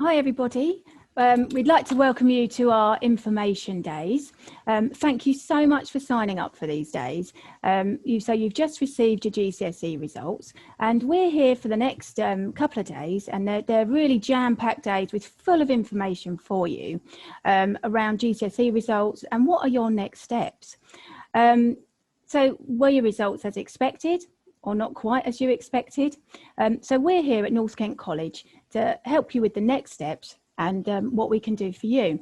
Hi everybody. We'd like to welcome you to our information days. Thank you so much for signing up for these days. You've just received your GCSE results, and we're here for the next couple of days, and they're really jam-packed days with full of information for you around GCSE results and what are your next steps. So were your results as expected or not quite as you expected? So we're here at North Kent College to help you with the next steps and what we can do for you.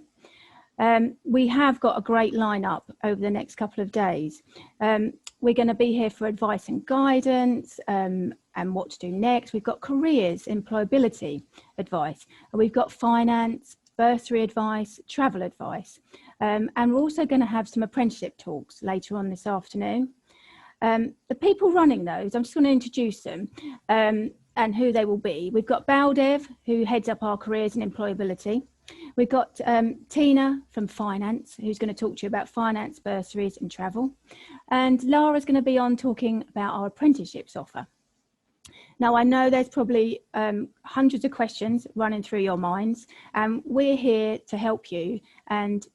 We have got a great lineup over the next couple of days. We're going to be here for advice and guidance and what to do next. We've got careers, employability advice, and we've got finance, bursary advice, travel advice. And we're also going to have some apprenticeship talks later on this afternoon. The people running those, I'm just going to introduce them and who they will be. We've got Baldev, who heads up our careers and employability. We've got Tina from finance, who's going to talk to you about finance, bursaries and travel. And Lara's going to be on talking about our apprenticeships offer. Now, I know there's probably hundreds of questions running through your minds, and we're here to help you and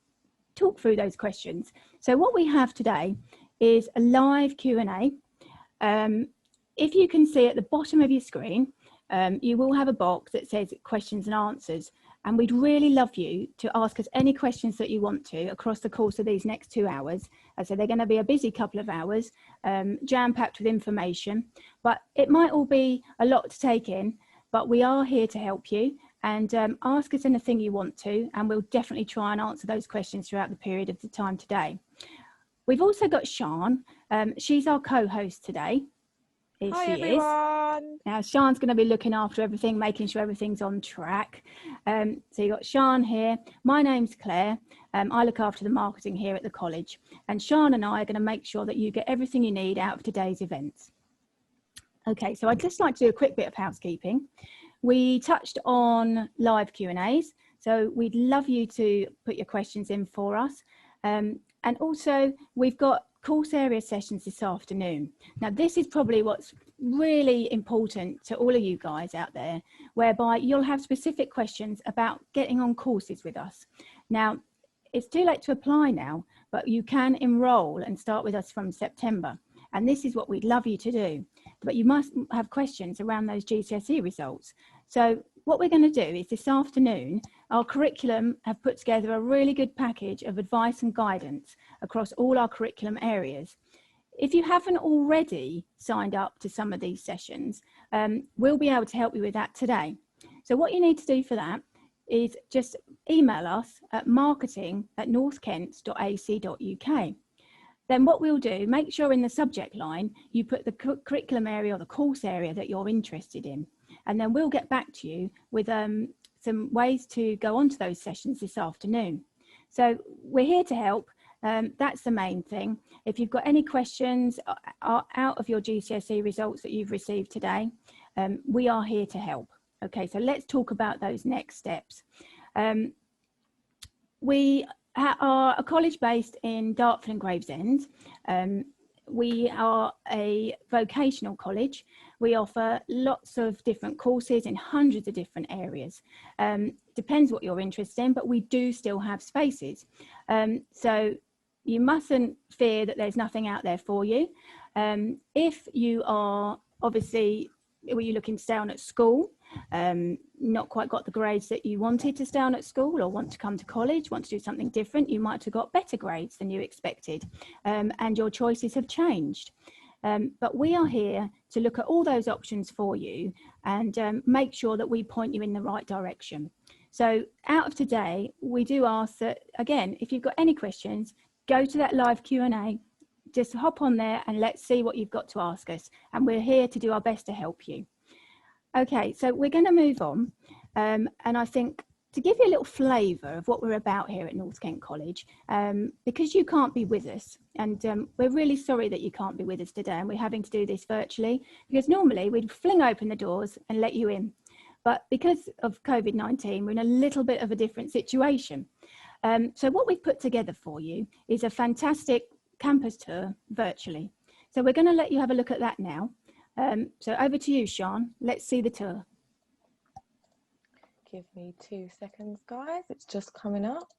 talk through those questions. So what we have today is a live Q&A. If you can see at the bottom of your screen, you will have a box that says questions and answers. And we'd really love you to ask us any questions that you want to across the course of these next 2 hours. So they're going to be a busy couple of hours, jam-packed with information, but it might all be a lot to take in, but we are here to help you, and ask us anything you want to, and we'll definitely try and answer those questions throughout the period of the time today. We've also got Sian. She's our co-host today. Hi everyone. Now Sian's going to be looking after everything, making sure everything's on track. So you've got Sian here. My name's Claire. I look after the marketing here at the college. And Sian and I are going to make sure that you get everything you need out of today's events. Okay, so I'd just like to do a quick bit of housekeeping. We touched on live Q&As. So we'd love you to put your questions in for us. And also we've got course area sessions this afternoon. Now this is probably what's really important to all of you guys out there, whereby you'll have specific questions about getting on courses with us. Now it's too late to apply now, but you can enroll and start with us from September. And this is what we'd love you to do, but you must have questions around those GCSE results. So what we're going to do is this afternoon, our curriculum have put together a really good package of advice and guidance across all our curriculum areas. If you haven't already signed up to some of these sessions, we'll be able to help you with that today. So what you need to do for that is just email us at marketing@northkent.ac.uk. Then what we'll do, make sure in the subject line, you put the curriculum area or the course area that you're interested in. And then we'll get back to you with some ways to go on to those sessions this afternoon. So we're here to help. That's the main thing. If you've got any questions out of your GCSE results that you've received today, we are here to help. Okay, so let's talk about those next steps. We are a college based in Dartford and Gravesend. We are a vocational college. We offer lots of different courses in hundreds of different areas. Depends what you're interested in, but we do still have spaces. So you mustn't fear that there's nothing out there for you. If you are obviously, were you looking to stay on at school, not quite got the grades that you wanted to stay on at school, or want to come to college, want to do something different, you might have got better grades than you expected, and your choices have changed. But we are here to look at all those options for you and make sure that we point you in the right direction. So out of today, we do ask that, again, if you've got any questions, go to that live Q&A, just hop on there and let's see what you've got to ask us. And we're here to do our best to help you. Okay, so we're going to move on. And I think to give you a little flavour of what we're about here at North Kent College, because you can't be with us, and we're really sorry that you can't be with us today, and we're having to do this virtually, because normally we'd fling open the doors and let you in. But because of COVID-19, we're in a little bit of a different situation. So what we've put together for you is a fantastic campus tour virtually. So we're going to let you have a look at that now. So over to you, Sian. Let's see the tour. Give me 2 seconds, guys. It's just coming up.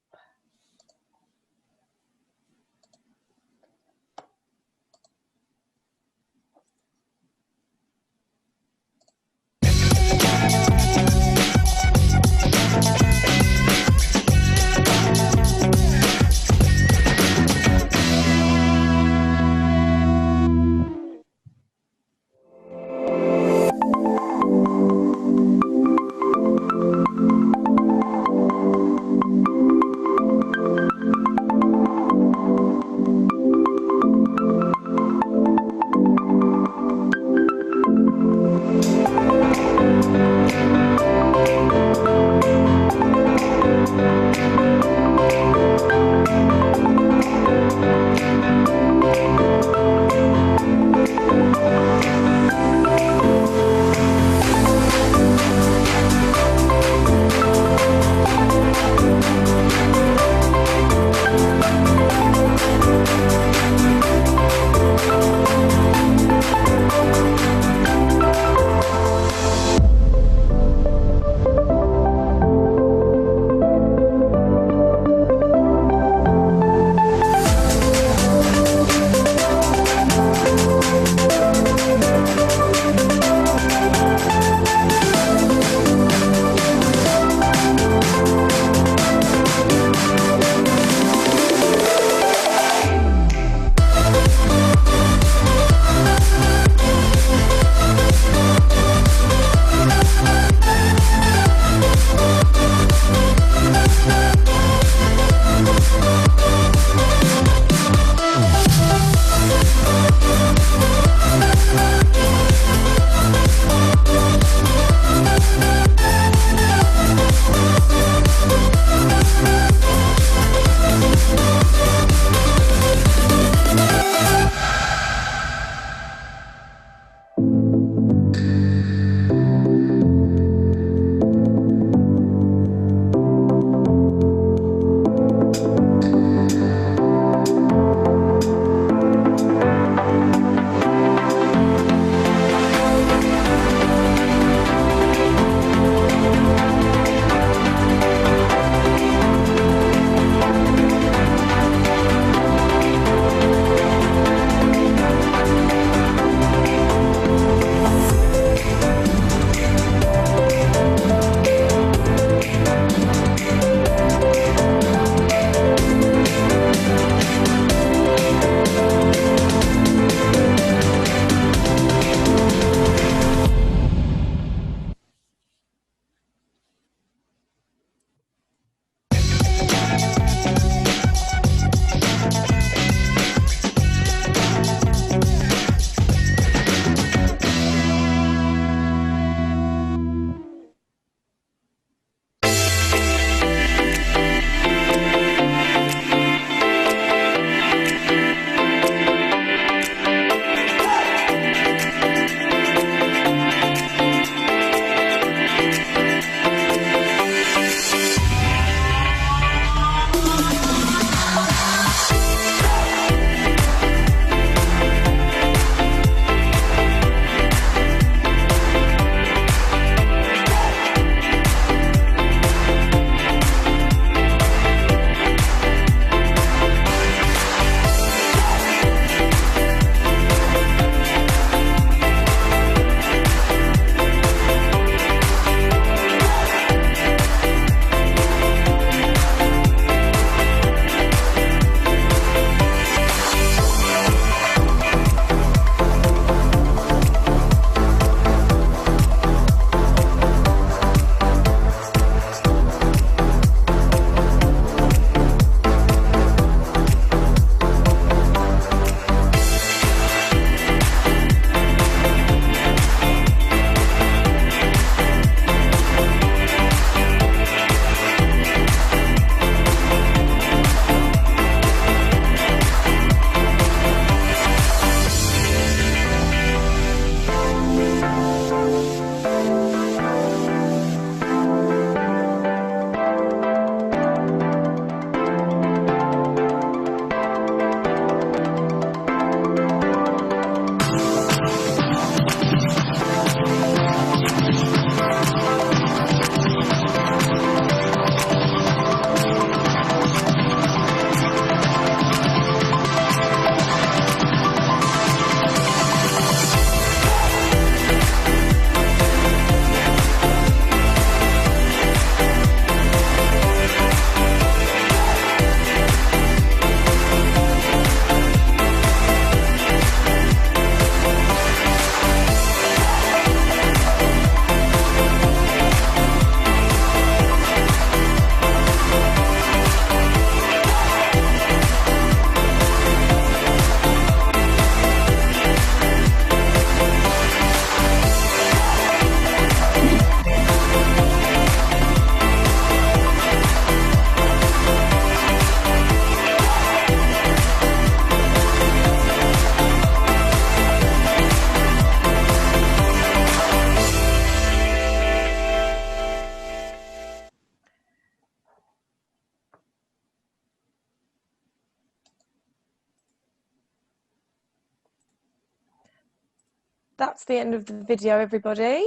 that's the end of the video, everybody.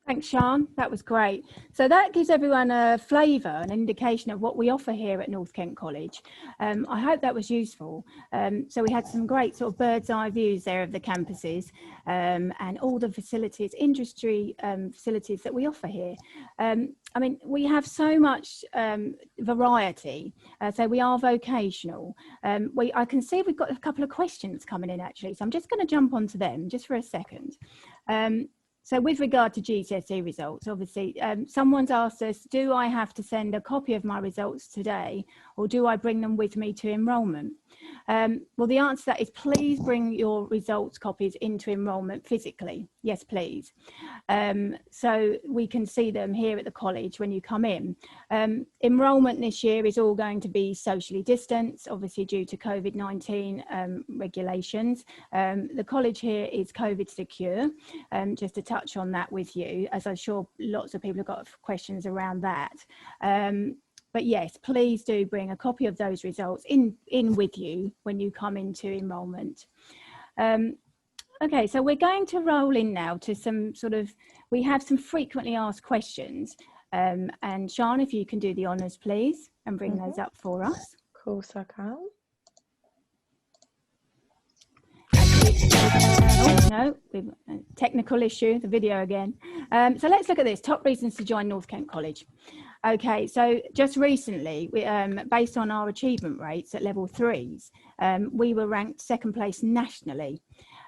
Thanks, Sian. That was great. So that gives everyone a flavour, an indication of what we offer here at North Kent College. I hope that was useful. So we had some great sort of bird's eye views there of the campuses and all the facilities, industry facilities that we offer here. I mean, we have so much variety. So we are vocational. I can see we've got a couple of questions coming in actually. So I'm just going to jump onto them just for a second. So with regard to GCSE results, obviously, someone's asked us, do I have to send a copy of my results today, or do I bring them with me to enrolment? Well, the answer to that is please bring your results copies into enrolment physically. Yes, please. So we can see them here at the college when you come in. Enrolment this year is all going to be socially distanced, obviously due to COVID-19 regulations. The college here is COVID secure, just to touch on that with you, as I'm sure lots of people have got questions around that. But yes, please do bring a copy of those results in with you when you come into enrolment. Okay, so we're going to roll in now to some we have some frequently asked questions. And Sian, if you can do the honours, please, and bring those up for us. Of course I can. Oh, no, we've a technical issue, the video again. So let's look at this, top reasons to join North Kent College. Okay, so just recently, based on our achievement rates at level 3s, we were ranked second place nationally.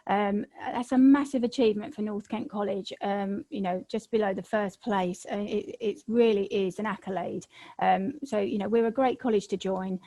That's a massive achievement for North Kent College, you know, just below the first place. It really is an accolade. So, you know, we're a great college to join.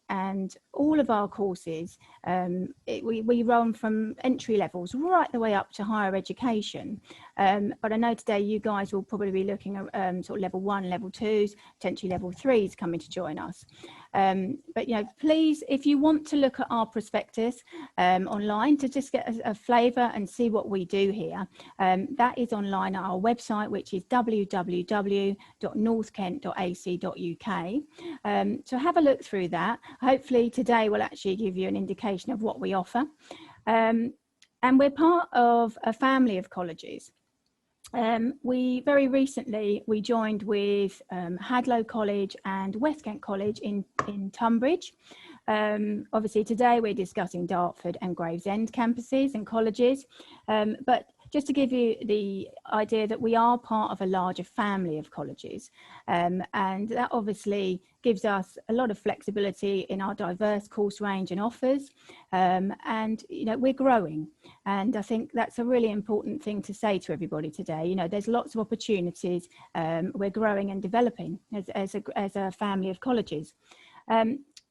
And all of our courses, we run from entry levels right the way up to higher education. But I know today you guys will probably be looking at sort of level 1, level 2s, potentially level 3s coming to join us. But, you know, please, if you want to look at our prospectus online to just get a flavour and see what we do here, that is online at our website, which is www.northkent.ac.uk. So have a look through that. Hopefully today will actually give you an indication of what we offer. And we're part of a family of colleges. We very recently, we joined with Hadlow College and West Kent College in Tunbridge. Obviously today we're discussing Dartford and Gravesend campuses and colleges, but just to give you the idea that we are part of a larger family of colleges, and that obviously gives us a lot of flexibility in our diverse course range and offers, and you know, we're growing, and I think that's a really important thing to say to everybody today. You know, there's lots of opportunities. We're growing and developing as a family of colleges.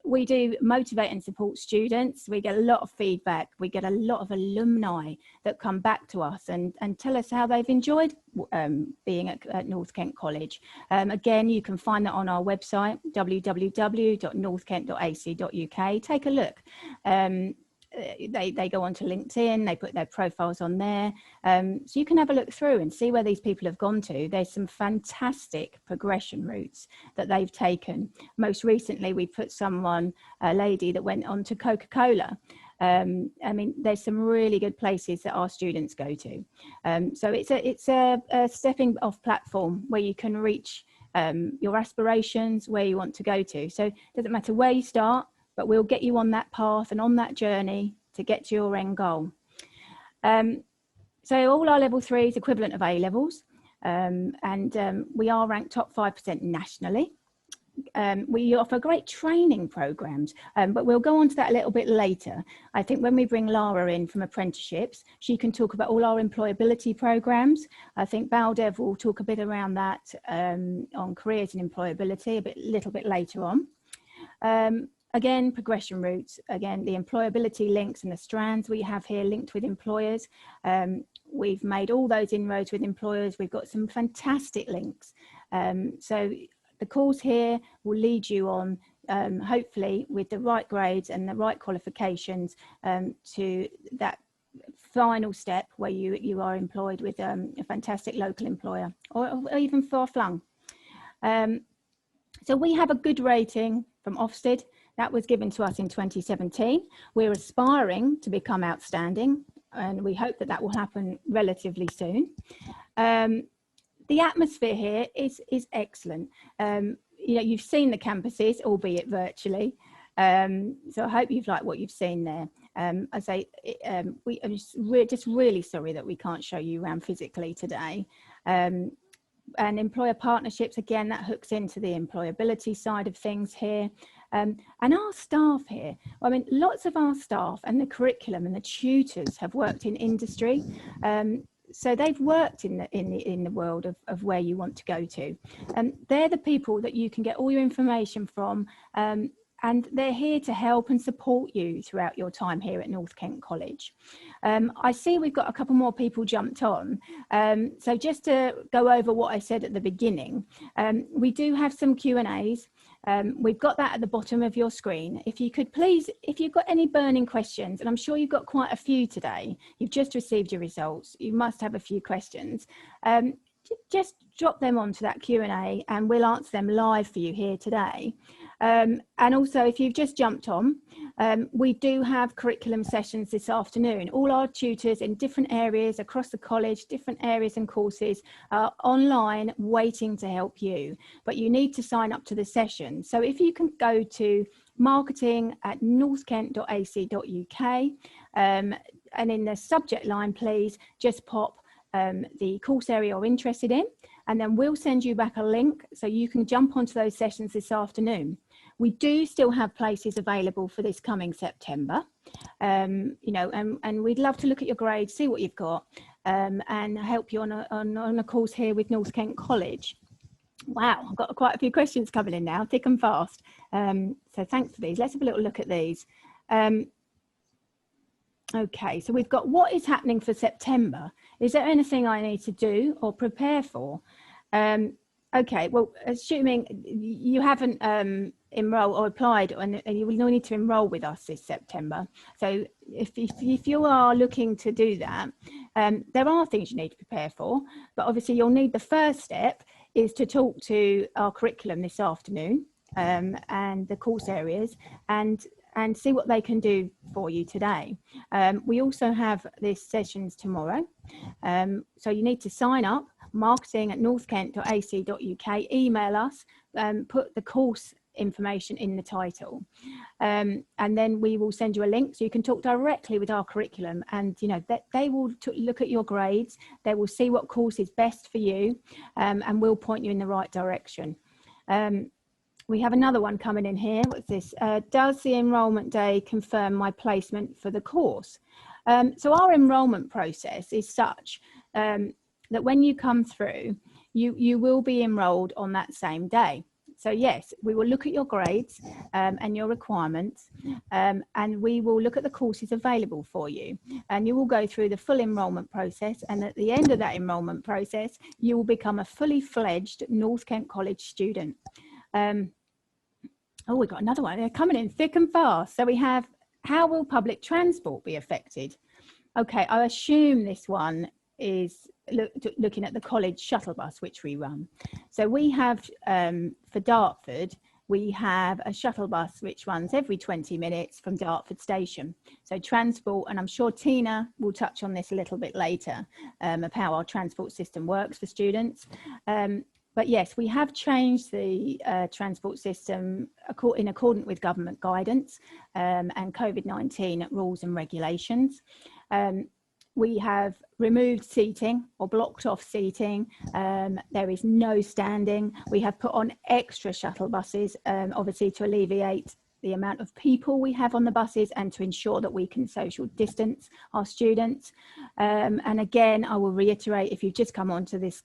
We do motivate and support students. We get a lot of feedback. We get a lot of alumni that come back to us and tell us how they've enjoyed being at North Kent College. Again, you can find that on our website, www.northkent.ac.uk. Take a look. They go onto LinkedIn, they put their profiles on there. So you can have a look through and see where these people have gone to. There's some fantastic progression routes that they've taken. Most recently, we put a lady that went on to Coca-Cola. I mean, there's some really good places that our students go to. So it's a stepping off platform where you can reach your aspirations, where you want to go to. So it doesn't matter where you start, but we'll get you on that path and on that journey to get to your end goal. So all our level 3s equivalent of A levels, and we are ranked top 5% nationally. We offer great training programs, but we'll go on to that a little bit later. I think when we bring Lara in from apprenticeships, she can talk about all our employability programs. I think Baldev will talk a bit around that on careers and employability a little bit later on. Again, progression routes, again, the employability links and the strands we have here linked with employers. We've made all those inroads with employers. We've got some fantastic links. So the course here will lead you on, hopefully, with the right grades and the right qualifications to that final step where you are employed with a fantastic local employer or even far flung. So we have a good rating from Ofsted. That was given to us in 2017. We're aspiring to become outstanding, and we hope that that will happen relatively soon. The atmosphere here is excellent. You know, you've seen the campuses, albeit virtually. So I hope you've liked what you've seen there. I say we're just really sorry that we can't show you around physically today. And employer partnerships, again, that hooks into the employability side of things here. And our staff here, I mean, lots of our staff and the curriculum and the tutors have worked in industry. So they've worked in the world of where you want to go to. They're the people that you can get all your information from, and they're here to help and support you throughout your time here at North Kent College. I see we've got a couple more people jumped on. So just to go over what I said at the beginning, we do have some Q&As. We've got that at the bottom of your screen. If you could please, if you've got any burning questions, and I'm sure you've got quite a few today, you've just received your results, you must have a few questions, just drop them onto that Q&A and we'll answer them live for you here today. And also, if you've just jumped on, we do have curriculum sessions this afternoon. All our tutors in different areas across the college, different areas and courses are online waiting to help you, but you need to sign up to the session. So if you can go to marketing@northkent.ac.uk and in the subject line, please just pop the course area you're interested in, and then we'll send you back a link so you can jump onto those sessions this afternoon. We do still have places available for this coming September, you know, and we'd love to look at your grades, see what you've got, and help you on a course here with North Kent College. Wow, I've got quite a few questions coming in now, thick and fast. So thanks for these. Let's have a little look at these. Okay, so we've got what is happening for September. Is there anything I need to do or prepare for? Okay, well, assuming you haven't enrolled or applied, and you will need to enroll with us this September. So if you are looking to do that, there are things you need to prepare for, but obviously you'll need the first step is to talk to our curriculum this afternoon and the course areas and see what they can do for you today. We also have these sessions tomorrow. So you need to sign up, marketing@northkent.ac.uk, email us, put the course information in the title. And then we will send you a link so you can talk directly with our curriculum, and you know that they will look at your grades, they will see what course is best for you, and we'll point you in the right direction. We have another one coming in here. What's this? Does the enrolment day confirm my placement for the course? So our enrolment process is such that when you come through, you will be enrolled on that same day. So yes, we will look at your grades and your requirements, and we will look at the courses available for you. And you will go through the full enrolment process, and at the end of that enrolment process, you will become a fully fledged North Kent College student. Oh, we've got another one. They're coming in thick and fast. So we have, how will public transport be affected? Okay, I assume this one is looking at the college shuttle bus, which we run. So we have, for Dartford, we have a shuttle bus which runs every 20 minutes from Dartford station. So transport, and I'm sure Tina will touch on this a little bit later, of how our transport system works for students. But yes, we have changed the transport system in accordance with government guidance and COVID-19 rules and regulations. We have removed seating or blocked off seating. There is no standing. We have put on extra shuttle buses, obviously to alleviate the amount of people we have on the buses and to ensure that we can social distance our students. And again, I will reiterate, if you've just come onto this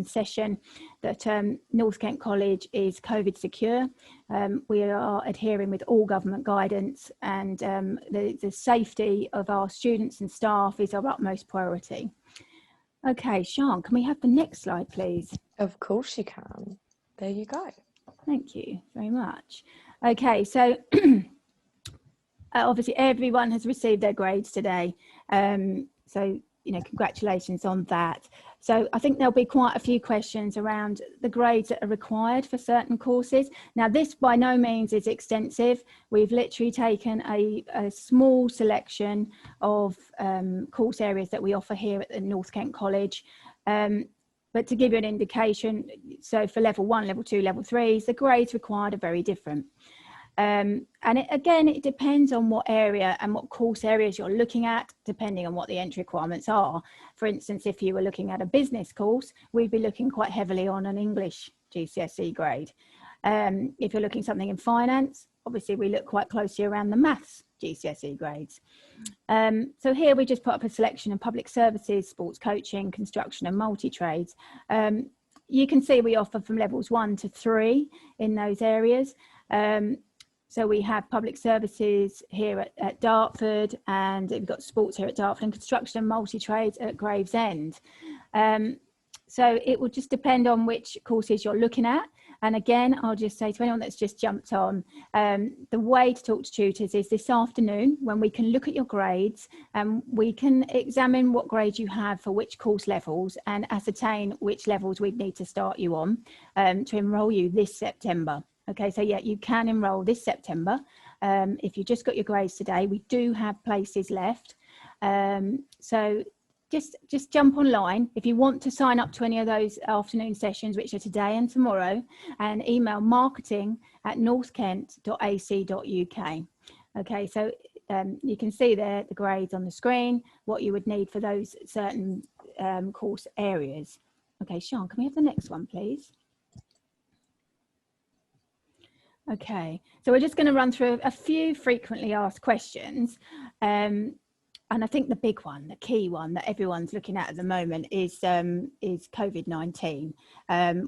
session, that North Kent College is COVID secure. We are adhering with all government guidance, and the safety of our students and staff is our utmost priority. Okay, Sian, can we have the next slide, please? Of course you can. There you go. Thank you very much. Okay, so obviously everyone has received their grades today. So congratulations on that. So I think there'll be quite a few questions around the grades that are required for certain courses. Now, this by no means is extensive. We've literally taken a small selection of course areas that we offer here at the North Kent College. But to give you an indication, so for level 1, level 2, level 3s, the grades required are very different. And it depends on what area and what course areas you're looking at, depending on what the entry requirements are. For instance, if you were looking at a business course, we'd be looking quite heavily on an English GCSE grade. If you're looking something in finance, obviously we look quite closely around the maths GCSE grades. So here we just put up a selection of public services, sports coaching, construction and multi-trades. You can see we offer from levels 1 to 3 in those areas. So we have public services here at Dartford, and we've got sports here at Dartford, and construction and multi-trades at Gravesend. So it will just depend on which courses you're looking at. And again, I'll just say to anyone that's just jumped on, the way to talk to tutors is this afternoon, when we can look at your grades and we can examine what grades you have for which course levels and ascertain which levels we'd need to start you on to enrol you this September. Okay, so yeah, you can enrol this September. If you just got your grades today, we do have places left. So just jump online if you want to sign up to any of those afternoon sessions, which are today and tomorrow, and email marketing@northkent.ac.uk. Okay, so you can see there the grades on the screen, what you would need for those certain course areas. Okay, Sean, can we have the next one, please? Okay, so we're just going to run through a few frequently asked questions. And I think the big one, the key one that everyone's looking at the moment is COVID-19.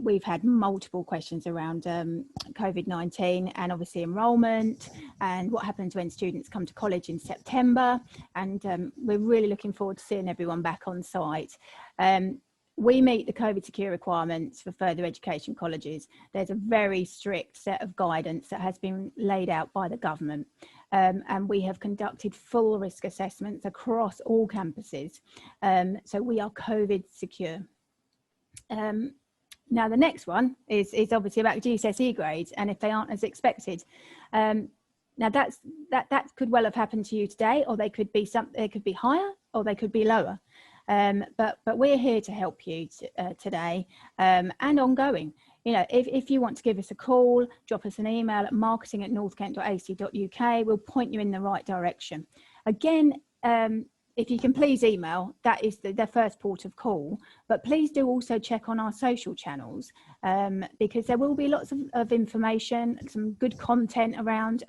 We've had multiple questions around COVID-19 and obviously enrolment and what happens when students come to college in September. And we're really looking forward to seeing everyone back on site. We meet the COVID secure requirements for further education colleges. There's a very strict set of guidance that has been laid out by the government. And we have conducted full risk assessments across all campuses. So we are COVID secure. Now the next one is obviously about GCSE grades and if they aren't as expected. Now that could well have happened to you today, or they could be higher or they could be lower. But we're here to help you today and ongoing. You know, if you want to give us a call, drop us an email at marketing@northkent.ac.uk. We'll point you in the right direction. Again, if you can please email, that is the first port of call. But please do also check on our social channels because there will be lots of information, some good content around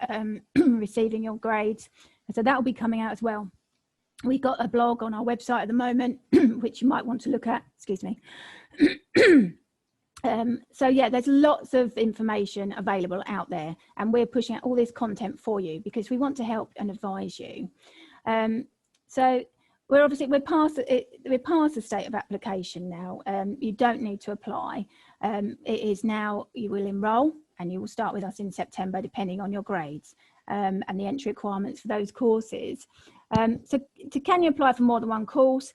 receiving your grades. So that will be coming out as well. We've got a blog on our website at the moment, which you might want to look at. Excuse me. So yeah, there's lots of information available out there, and we're pushing out all this content for you because we want to help and advise you. So we're past the state of application now. You don't need to apply. It is now, you will enrol and you will start with us in September, depending on your grades and the entry requirements for those courses. So can you apply for more than one course?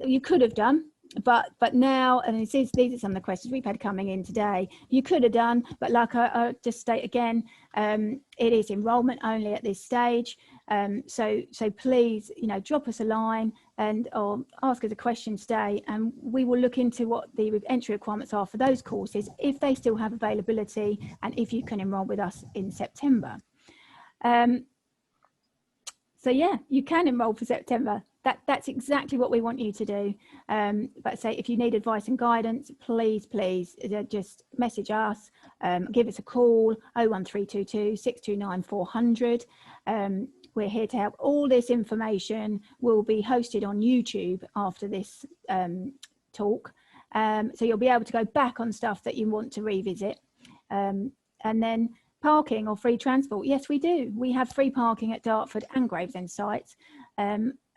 You could have done. But now, and these are some of the questions we've had coming in today, you could have done, but like I just state again, it is enrolment only at this stage. So please, you know, drop us a line or ask us a question today, and we will look into what the entry requirements are for those courses, if they still have availability, and if you can enrol with us in September. So yeah, you can enrol for September. That's exactly what we want you to do. But say if you need advice and guidance, please just message us, give us a call, 01322 629 400. We're here to help. All this information will be hosted on YouTube after this talk. So you'll be able to go back on stuff that you want to revisit. And then parking or free transport. Yes, we do. We have free parking at Dartford and Gravesend sites.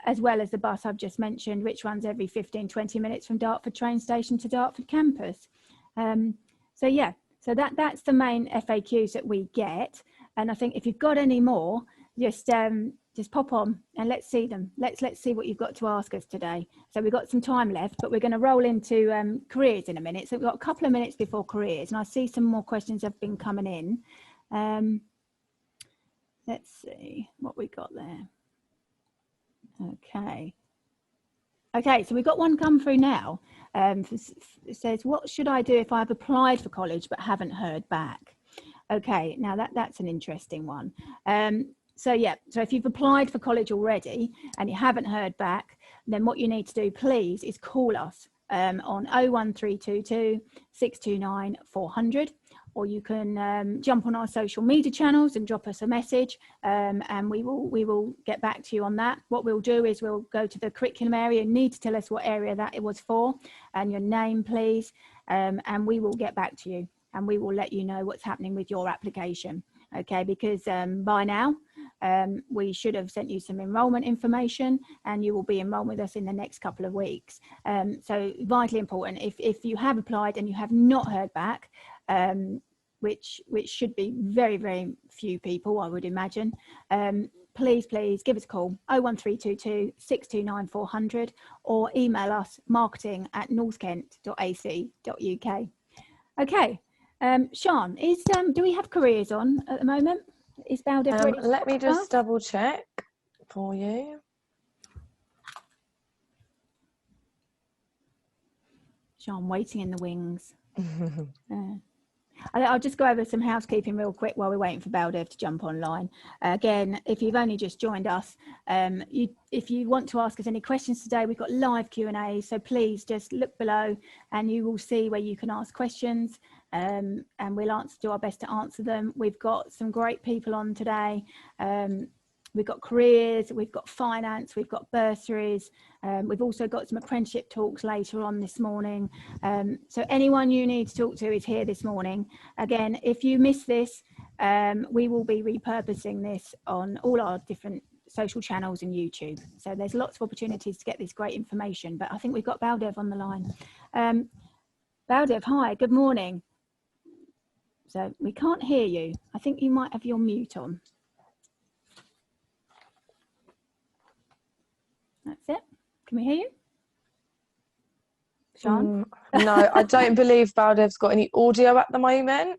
As well as the bus I've just mentioned, which runs every 15-20 minutes from Dartford train station to Dartford campus. So yeah, so that's the main FAQs that we get. And I think if you've got any more, just just pop on and let's see them. Let's see what you've got to ask us today. So we've got some time left, but we're going to roll into careers in a minute. So we've got a couple of minutes before careers, and I see some more questions have been coming in. Let's see what we got there. Okay, so we've got one come through now. It says, what should I do if I've applied for college but haven't heard back? Okay, now that's an interesting one. So if you've applied for college already and you haven't heard back, then what you need to do, please, is call us on 01322 629 400, or you can jump on our social media channels and drop us a message, and we will get back to you on that. What we'll do is we'll go to the curriculum area. You need to tell us what area that it was for and your name, please, and we will get back to you and we will let you know what's happening with your application. Okay, because by now we should have sent you some enrolment information and you will be enrolled with us in the next couple of weeks. So vitally important, if you have applied and you have not heard back, which should be very, very few people, I would imagine, please give us a call, 01322 629 400, or email us marketing@northkent.ac.uk. Okay, Sian, do we have careers on at the moment? Is Baldev ready? Let me just double check for you. Sian waiting in the wings. I'll just go over some housekeeping real quick while we're waiting for Baldev to jump online. Again, if you've only just joined us, if you want to ask us any questions today, we've got live Q&A, so please just look below and you will see where you can ask questions, and we'll do our best to answer them. We've got some great people on today. We've got careers, we've got finance, we've got bursaries. We've also got some apprenticeship talks later on this morning. So anyone you need to talk to is here this morning. Again, if you miss this, we will be repurposing this on all our different social channels and YouTube. So there's lots of opportunities to get this great information, but I think we've got Baldev on the line. Baldev, hi, good morning. So we can't hear you. I think you might have your mute on. That's it. Can we hear you? Sian? No, I don't believe Baldev's got any audio at the moment.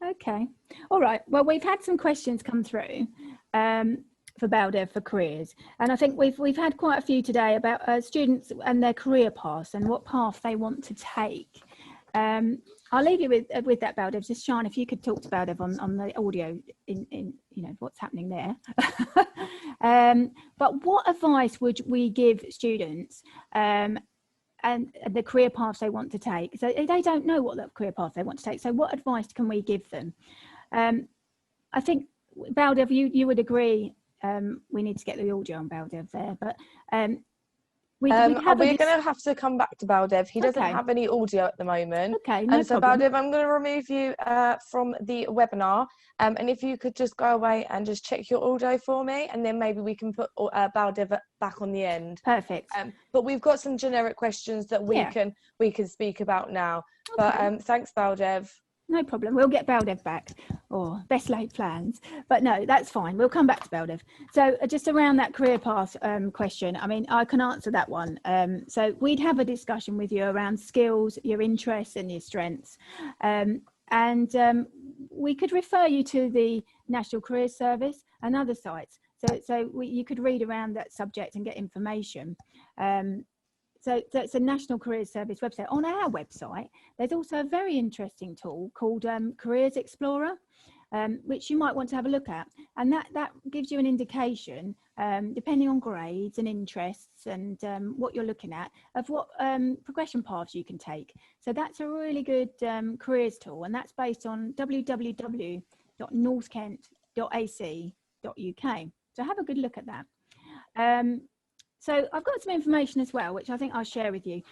Okay. All right. Well, we've had some questions come through for Baldev for careers. And I think we've had quite a few today about students and their career paths and what path they want to take. I'll leave you with that, Baldev. Just Sian, if you could talk to Baldev on the audio in what's happening there. But what advice would we give students and the career paths they want to take? So they don't know what the career path they want to take. So what advice can we give them? I think, Baldev, you would agree we need to get the audio on Baldev there, but we're going to have to come back to Baldev. He doesn't have any audio at the moment. Okay, no so problem. Baldev, I'm going to remove you from the webinar. And if you could just go away and just check your audio for me, and then maybe we can put Baldev back on the end. Perfect. But we've got some generic questions that we can speak about now. Okay. But thanks, Baldev. No problem. We'll get Baldev back. Or best laid plans. But no, that's fine. We'll come back to Baldev. So just around that career path question, I mean, I can answer that one. So we'd have a discussion with you around skills, your interests and your strengths. And we could refer you to the National Careers Service and other sites. So you could read around that subject and get information. So it's a National Careers Service website. On our website, there's also a very interesting tool called Careers Explorer, which you might want to have a look at. And that gives you an indication, depending on grades and interests and what you're looking at, of what progression paths you can take. So that's a really good careers tool, and that's based on www.northkent.ac.uk. So have a good look at that. So I've got some information as well, which I think I'll share with you.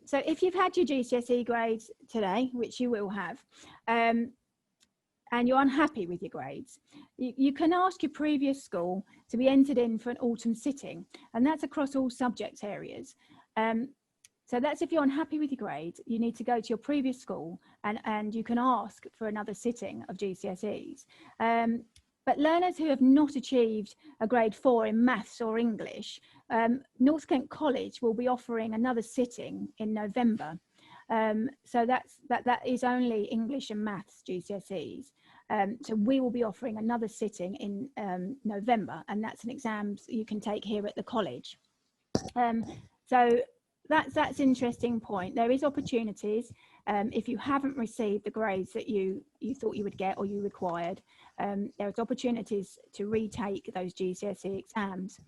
So if you've had your GCSE grades today, which you will have, and you're unhappy with your grades, you can ask your previous school to be entered in for an autumn sitting, and that's across all subject areas. So that's if you're unhappy with your grades, you need to go to your previous school and you can ask for another sitting of GCSEs. But learners who have not achieved a grade 4 in maths or English, North Kent College will be offering another sitting in November. So that is only English and maths GCSEs. So we will be offering another sitting in November, and that's an exam you can take here at the college. So that's an interesting point. There is opportunities. If you haven't received the grades that you thought you would get or you required, there's opportunities to retake those GCSE exams.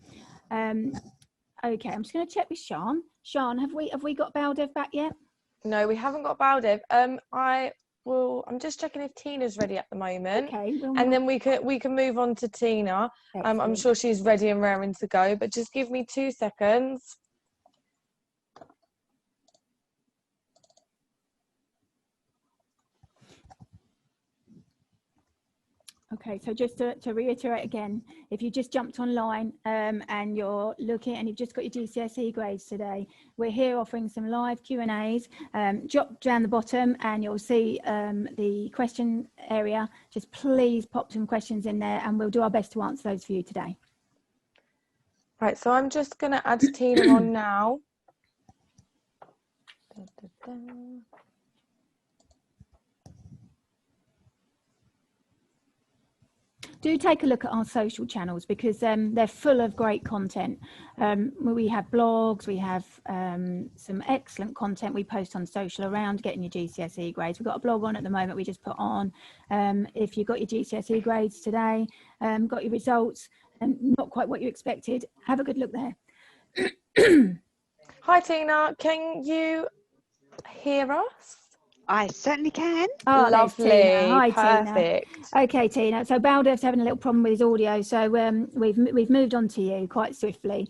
Okay, I'm just going to check with Sian. Sian, have we got Baldev back yet? No, we haven't got Baldev. I'm just checking if Tina's ready at the moment. Okay, and then we can move on to Tina. I'm sure she's ready and raring to go, but just give me 2 seconds. Okay, so just to reiterate again, if you just jumped online and you're looking and you've just got your GCSE grades today, we're here offering some live Q&As. Drop down the bottom and you'll see the question area. Just please pop some questions in there and we'll do our best to answer those for you today. Right, so I'm just going to add Tina on now. Do take a look at our social channels because they're full of great content. We have blogs, we have some excellent content we post on social around getting your GCSE grades. We've got a blog on at the moment we just put on. If you got your GCSE grades today, got your results and not quite what you expected, have a good look there. Hi Tina, can you hear us? I certainly can. Oh, lovely. Tina. Hi, Perfect. Tina. Okay, Tina. So Baldev's having a little problem with his audio, so we've moved on to you quite swiftly.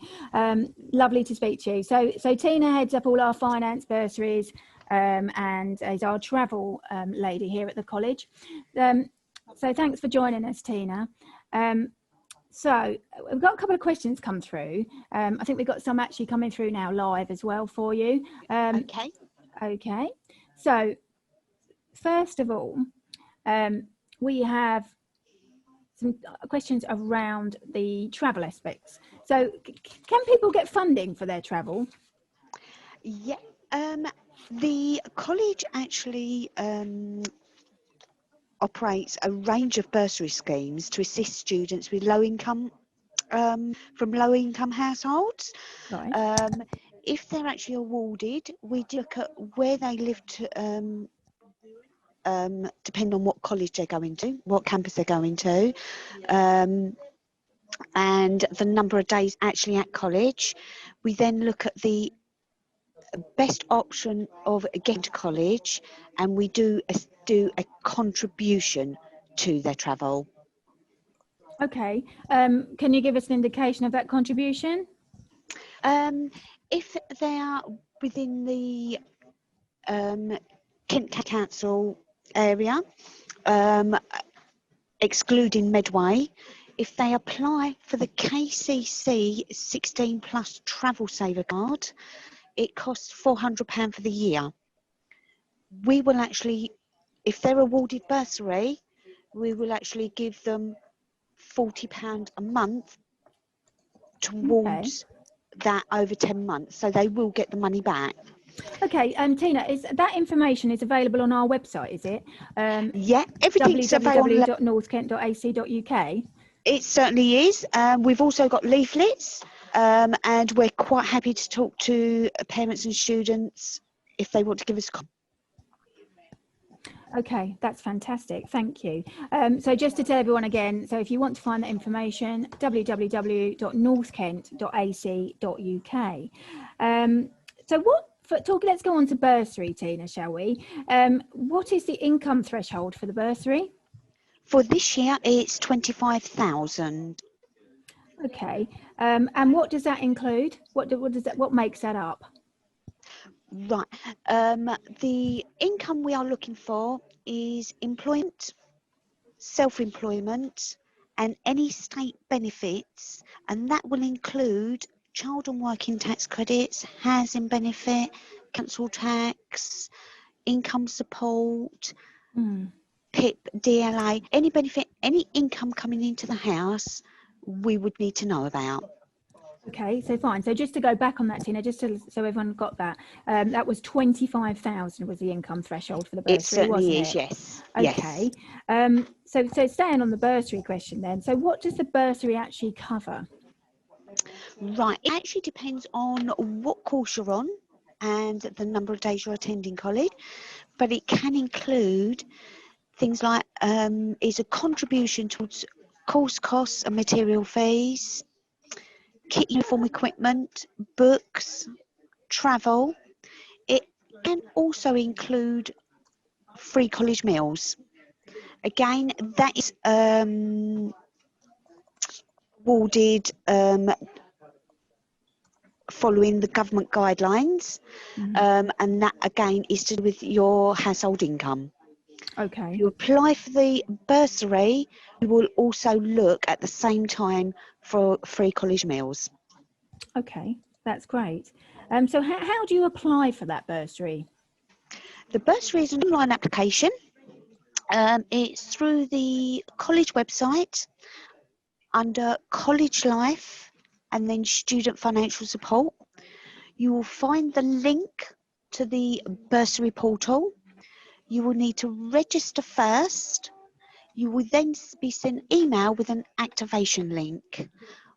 Lovely to speak to you. So Tina heads up all our finance bursaries and is our travel lady here at the college. So thanks for joining us, Tina. So we've got a couple of questions come through. I think we've got some actually coming through now live as well for you. Okay. So first of all, we have some questions around the travel aspects. So can people get funding for their travel? Yeah, the college actually operates a range of bursary schemes to assist students with low income, from low income households. Right. If they're actually awarded, we look at where they live to, depend on what college they're going to, what campus they're going to, and the number of days actually at college. We then look at the best option of getting to college, and we do a contribution to their travel. Okay. Can you give us an indication of that contribution? If they are within the Kent Council area, excluding Medway, if they apply for the KCC 16 plus travel saver card, it costs £400 for the year. We will actually, if they're awarded bursary, we will actually give them £40 a month towards that over 10 months, so they will get the money back. Okay, Tina, is that information is available on our website, is it? Yeah, everything's available. www.northkent.ac.uk. It certainly is. We've also got leaflets, and we're quite happy to talk to parents and students if they want to give us a call. Okay, that's fantastic. Thank you. So just to tell everyone again, so if you want to find that information, www.northkent.ac.uk. Let's go on to bursary, Tina, shall we? What is the income threshold for the bursary? For this year, it's 25,000. Okay, and what does that include? What makes that up? Right. The income we are looking for is employment, self-employment, and any state benefits, and that will include child and working tax credits, housing benefit, council tax, income support, PIP, DLA, any benefit, any income coming into the house, we would need to know about. Okay, so fine. So just to go back on that, Tina, just so everyone got that, that was 25,000 was the income threshold for the bursary, It certainly wasn't is, it? yes. Okay. Yes. So staying on the bursary question then, so what does the bursary actually cover? Right, it actually depends on what course you're on and the number of days you're attending college, but it can include things like is a contribution towards course costs and material fees, kit, uniform, equipment, books, travel. It can also include free college meals. Again, that is awarded following the government guidelines, and that again is to do with your household income. Okay. If you apply for the bursary, we will also look at the same time for free college meals. Okay, that's great. So how do you apply for that bursary? The bursary is an online application. It's through the college website under College Life and then Student Financial Support. You will find the link to the bursary portal. You will need to register first. You will then be sent an email with an activation link.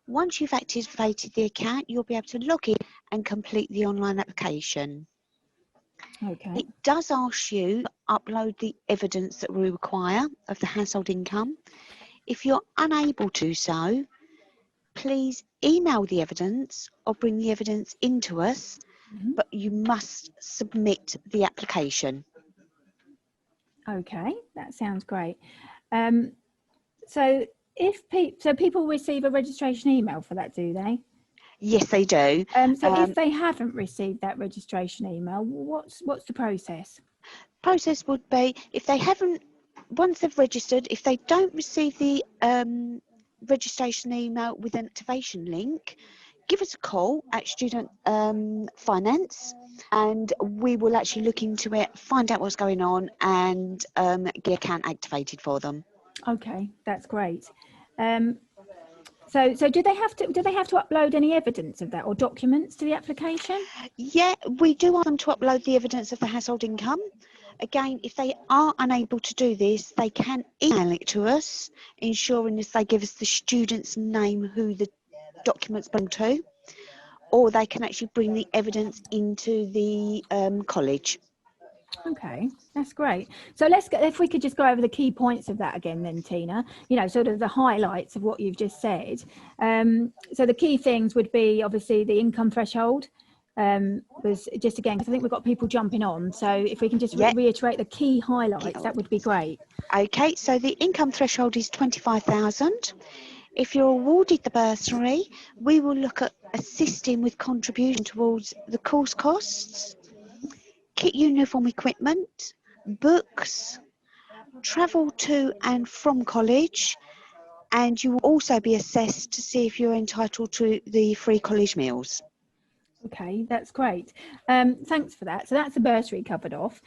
Once you've activated the account, you'll be able to log in and complete the online application. Okay. It does ask you to upload the evidence that we require of the household income. If you're unable to do so, please email the evidence or bring the evidence into us, but you must submit the application. Okay, that sounds great. So people receive a registration email for that, do they? Yes, they do. If they haven't received that registration email, what's the process? Process would be, if they haven't, once they've registered, if they don't receive the registration email with an activation link, give us a call at Student Finance and we will actually look into it, find out what's going on and get the account activated for them. Okay, that's great. So do they have to upload any evidence of that or documents to the application? Yeah, we do ask them to upload the evidence of the household income. Again, if they are unable to do this, they can email it to us, ensuring that they give us the student's name who the documents belong to, or they can actually bring the evidence into the college. Okay, that's great. So if we could just go over the key points of that again then, Tina, sort of the highlights of what you've just said. So the key things would be obviously the income threshold, was just again, because I think we've got people jumping on. So if we can just reiterate the key highlights, that would be great. Okay, so the income threshold is 25,000. If you're awarded the bursary, we will look at assisting with contribution towards the course costs, kit, uniform, equipment, books, travel to and from college, and you will also be assessed to see if you're entitled to the free college meals. Okay, that's great. Thanks for that. So that's the bursary covered off.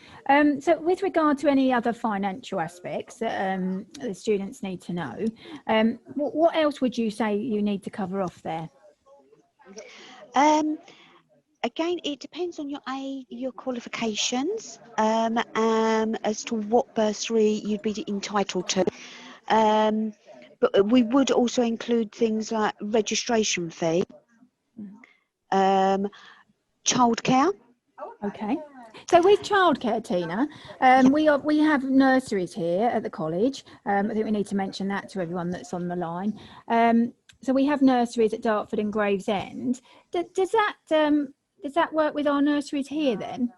So with regard to any other financial aspects that the students need to know, what else would you say you need to cover off there? Again, it depends on your age, your qualifications, as to what bursary you'd be entitled to. But we would also include things like registration fee, childcare. Okay. So with childcare, Tina, we have nurseries here at the college. I think we need to mention that to everyone that's on the line. So we have nurseries at Dartford and Gravesend. Does that work with our nurseries here then?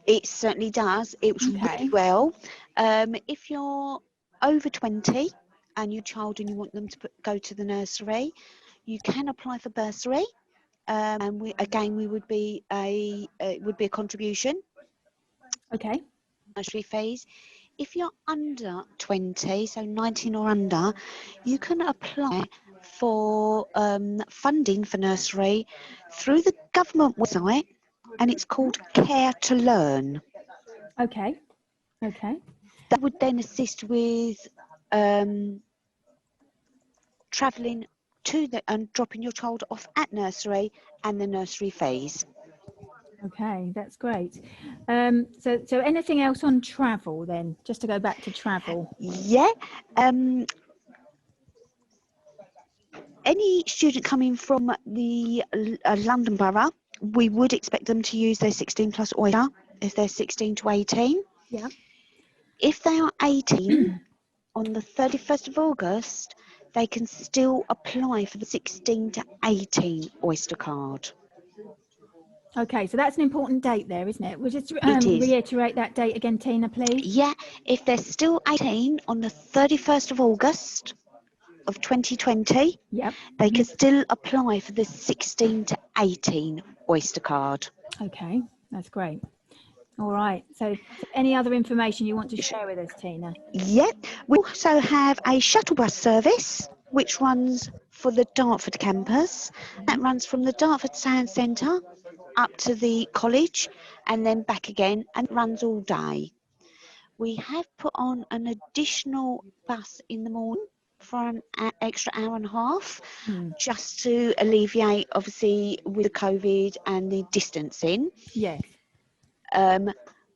It certainly does. It was really well. If you're over 20 and your child and you want them to go to the nursery, you can apply for bursary. And we would be a contribution. Okay. Nursery fees. If you're under 20, so 19 or under, you can apply for funding for nursery through the government website, and it's called Care to Learn. Okay. Okay. That would then assist with travelling to and dropping your child off at nursery and the nursery fees. Okay, that's great. So anything else on travel then? Just to go back to travel. Yeah. Any student coming from the London Borough, we would expect them to use their 16 plus OIDA if they're 16 to 18. Yeah. If they are 18, on the 31st of August, they can still apply for the 16 to 18 Oyster card. Okay, so that's an important date there, isn't it? We'll just It is. reiterate that date again, Tina, please. Yeah, if they're still 18 on the 31st of August of 2020, Yep. they can still apply for the 16 to 18 Oyster card. Okay, that's great. All right, so any other information you want to share with us, Tina? Yep, we also have a shuttle bus service which runs for the Dartford campus. That runs from the Dartford Town Centre up to the college and then back again, and runs all day. We have put on an additional bus in the morning for an extra hour and a half, just to alleviate, obviously, with the COVID and the distancing. Yes.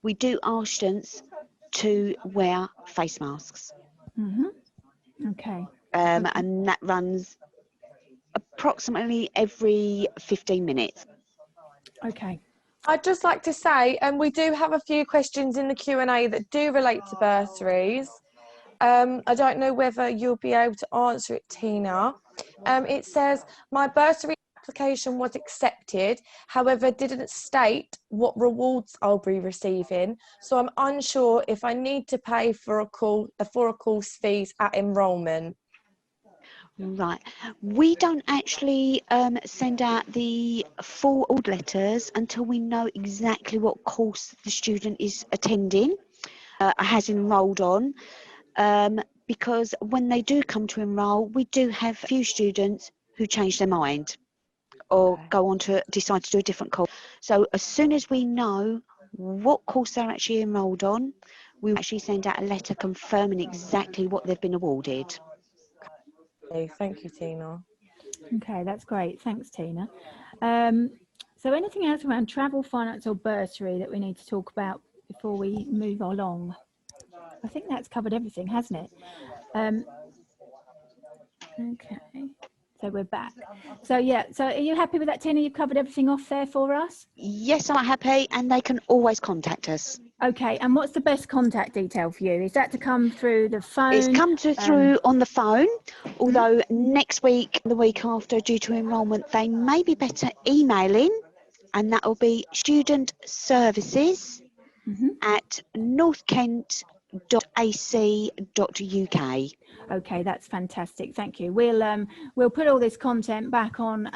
We do ask students to wear face masks. Okay. And that runs approximately every 15 minutes. Okay. I'd just like to say, we do have a few questions in the Q&A that do relate to bursaries. I don't know whether you'll be able to answer it, Tina. It says, my bursary application was accepted, however, didn't state what rewards I'll be receiving. So I'm unsure if I need to pay for a course fees at enrolment. Right. We don't actually send out the full order letters until we know exactly what course the student is attending, has enrolled on. Because when they do come to enrol, we do have a few students who change their mind or go on to decide to do a different course. So as soon as we know what course they're actually enrolled on, we actually send out a letter confirming exactly what they've been awarded. Okay, thank you, Tina. Okay, that's great. Thanks, Tina. So anything else around travel, finance or bursary that we need to talk about before we move along? I think that's covered everything, hasn't it? Okay, so we're back. So yeah, so are you happy with that, Tina? You've covered everything off there for us? Yes, I'm happy, and they can always contact us. Okay, and what's the best contact detail for you? Is that to come through the phone? It's come through on the phone, although next week, the week after, due to enrolment, they may be better emailing, and that will be studentservices at northkent.ac.uk. Okay, that's fantastic. Thank you. We'll put all this content back on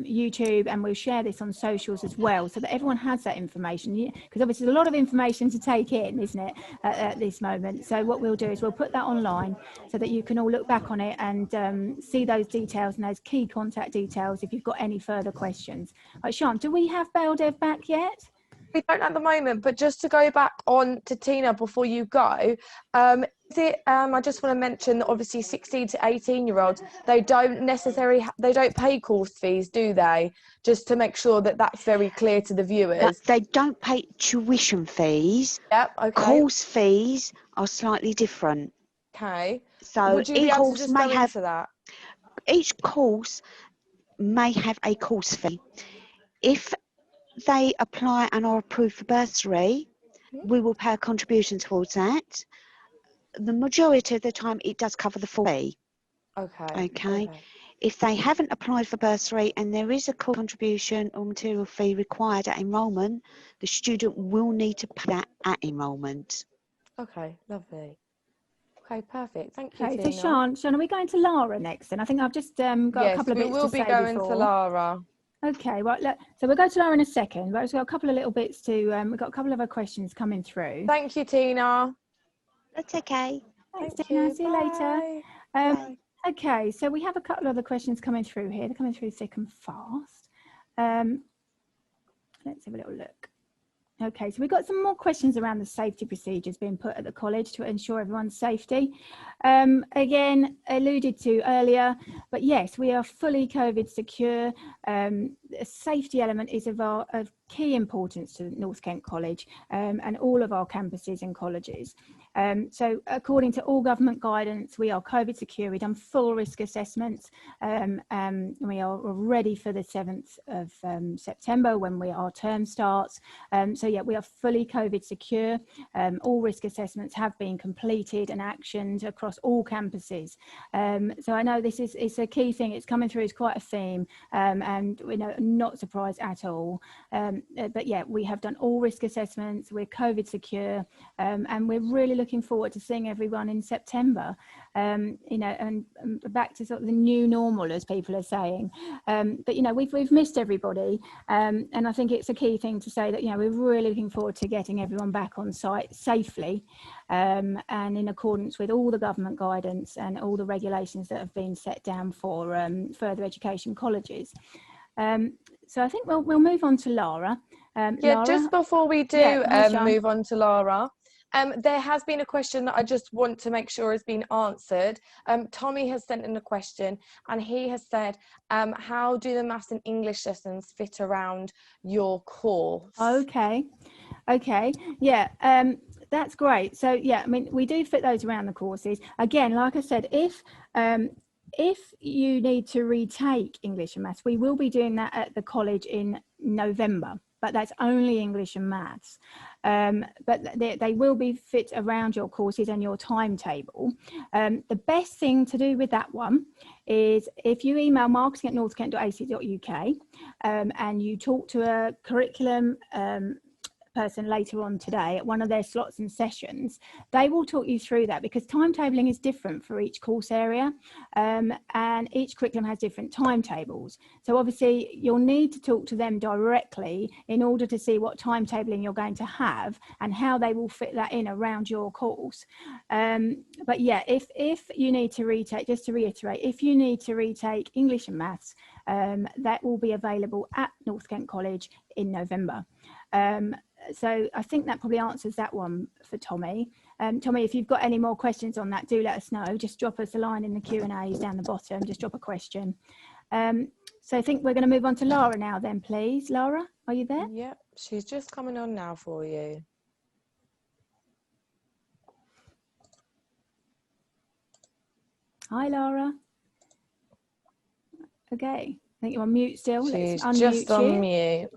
YouTube, and we'll share this on socials as well, so that everyone has that information. Because obviously, there's a lot of information to take in, isn't it, at this moment? So what we'll do is we'll put that online so that you can all look back on it and see those details and those key contact details if you've got any further questions. Right, Sean, do we have BailDev back yet? We don't at the moment, but just to go back on to Tina before you go, I just want to mention that obviously 16 to 18-year-olds, they don't necessarily, they don't pay course fees, do they? Just to make sure that that's very clear to the viewers. They don't pay tuition fees. Yep, okay. Course fees are slightly different. Okay. So Would you be able to just go into that? Each course may have a course fee. If they apply and are approved for bursary, we will pay a contribution towards that. The majority of the time, it does cover the full fee. Okay. If they haven't applied for bursary and there is a contribution or material fee required at enrolment, the student will need to pay that at enrolment. Okay, lovely. Okay, perfect. Thank you, Okay, Tina. so Sean, are we going to Lara next? And I think I've just got a couple of bits to say before. Yes, we will be going to Lara. Okay, right. So we'll go to Lara in a second. But we've got a couple of little bits to. We've got a couple of other questions coming through. Thank you, Tina. That's okay. Thanks, Thank Tina. you. See you later. Bye. Okay, so we have a couple of other questions coming through here. They're coming through thick and fast. Let's have a little look. Okay, so we've got some more questions around the safety procedures being put at the college to ensure everyone's safety. Again, alluded to earlier, but yes, we are fully COVID secure. The safety element is of key importance to North Kent College and all of our campuses and colleges. So according to all government guidance, we are COVID secure. We've done full risk assessments. We are ready for the 7th of September when our term starts. So yeah, we are fully COVID secure. All risk assessments have been completed and actioned across all campuses. So I know it's a key thing. It's coming through as quite a theme, and not surprised at all. But yeah, we have done all risk assessments. We're COVID secure, and we're really looking forward to seeing everyone in September. And back to sort of the new normal, as people are saying. But we've missed everybody, and I think it's a key thing to say that we're really looking forward to getting everyone back on site safely, and in accordance with all the government guidance and all the regulations that have been set down for further education colleges. So I think we'll move on to Lara. Lara? Just before we do hi, move on to Lara, there has been a question that I just want to make sure has been answered. Tommy has sent in a question, and he has said, how do the maths and English lessons fit around your course? Okay, yeah, that's great. So yeah, I mean, we do fit those around the courses. Again, like I said, if you need to retake English and maths, we will be doing that at the college in November, but that's only English and maths. But they will be fit around your courses and your timetable. The best thing to do with that one is if you email marketing@northkent.ac.uk and you talk to a curriculum person later on today at one of their slots and sessions, they will talk you through that, because timetabling is different for each course area, and each curriculum has different timetables. So obviously you'll need to talk to them directly in order to see what timetabling you're going to have and how they will fit that in around your course. But yeah, if you need to retake, just to reiterate, if you need to retake English and maths, that will be available at North Kent College in November. So I think that probably answers that one for Tommy. Tommy, if you've got any more questions on that, do let us know. Just drop us a line in the Q&As down the bottom. Just drop a question. So I think we're going to move on to Lara now then, please. Lara, are you there? Yep, she's just coming on now for you. Hi, Lara. Okay, I think you're on mute still. She's Let's unmute just on you. mute.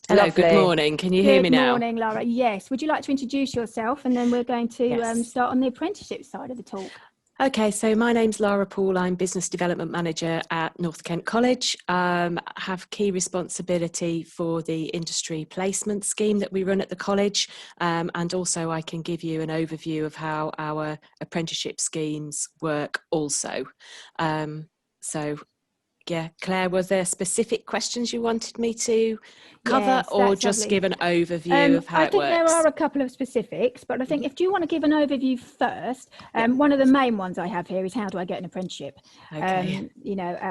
Hello, Lovely. good morning. Can you hear me now? Good morning, Lara. Yes. Would you like to introduce yourself, and then we're going to start on the apprenticeship side of the talk. Okay, so my name's Lara Poole. I'm Business Development Manager at North Kent College. I have key responsibility for the industry placement scheme that we run at the college, and also I can give you an overview of how our apprenticeship schemes work also. So yeah, Claire, was there specific questions you wanted me to cover, Yes, or that's just lovely. give an overview of how I it think works? there are a couple of specifics, but I think if you want to give an overview first, one of the main ones I have here is, how do I get an apprenticeship? Okay.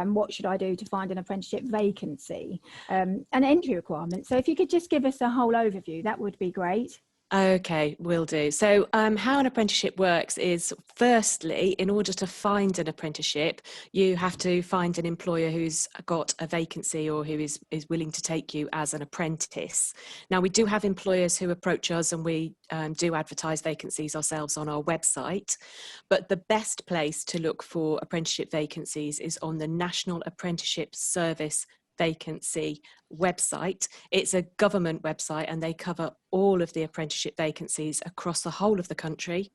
What should I do to find an apprenticeship vacancy, and entry requirements? So if you could just give us a whole overview, that would be great. Okay, will do. So how an apprenticeship works is, firstly, in order to find an apprenticeship, you have to find an employer who's got a vacancy or who is willing to take you as an apprentice. Now, we do have employers who approach us, and we do advertise vacancies ourselves on our website, but the best place to look for apprenticeship vacancies is on the National Apprenticeship Service vacancy website. It's a government website, and they cover all of the apprenticeship vacancies across the whole of the country.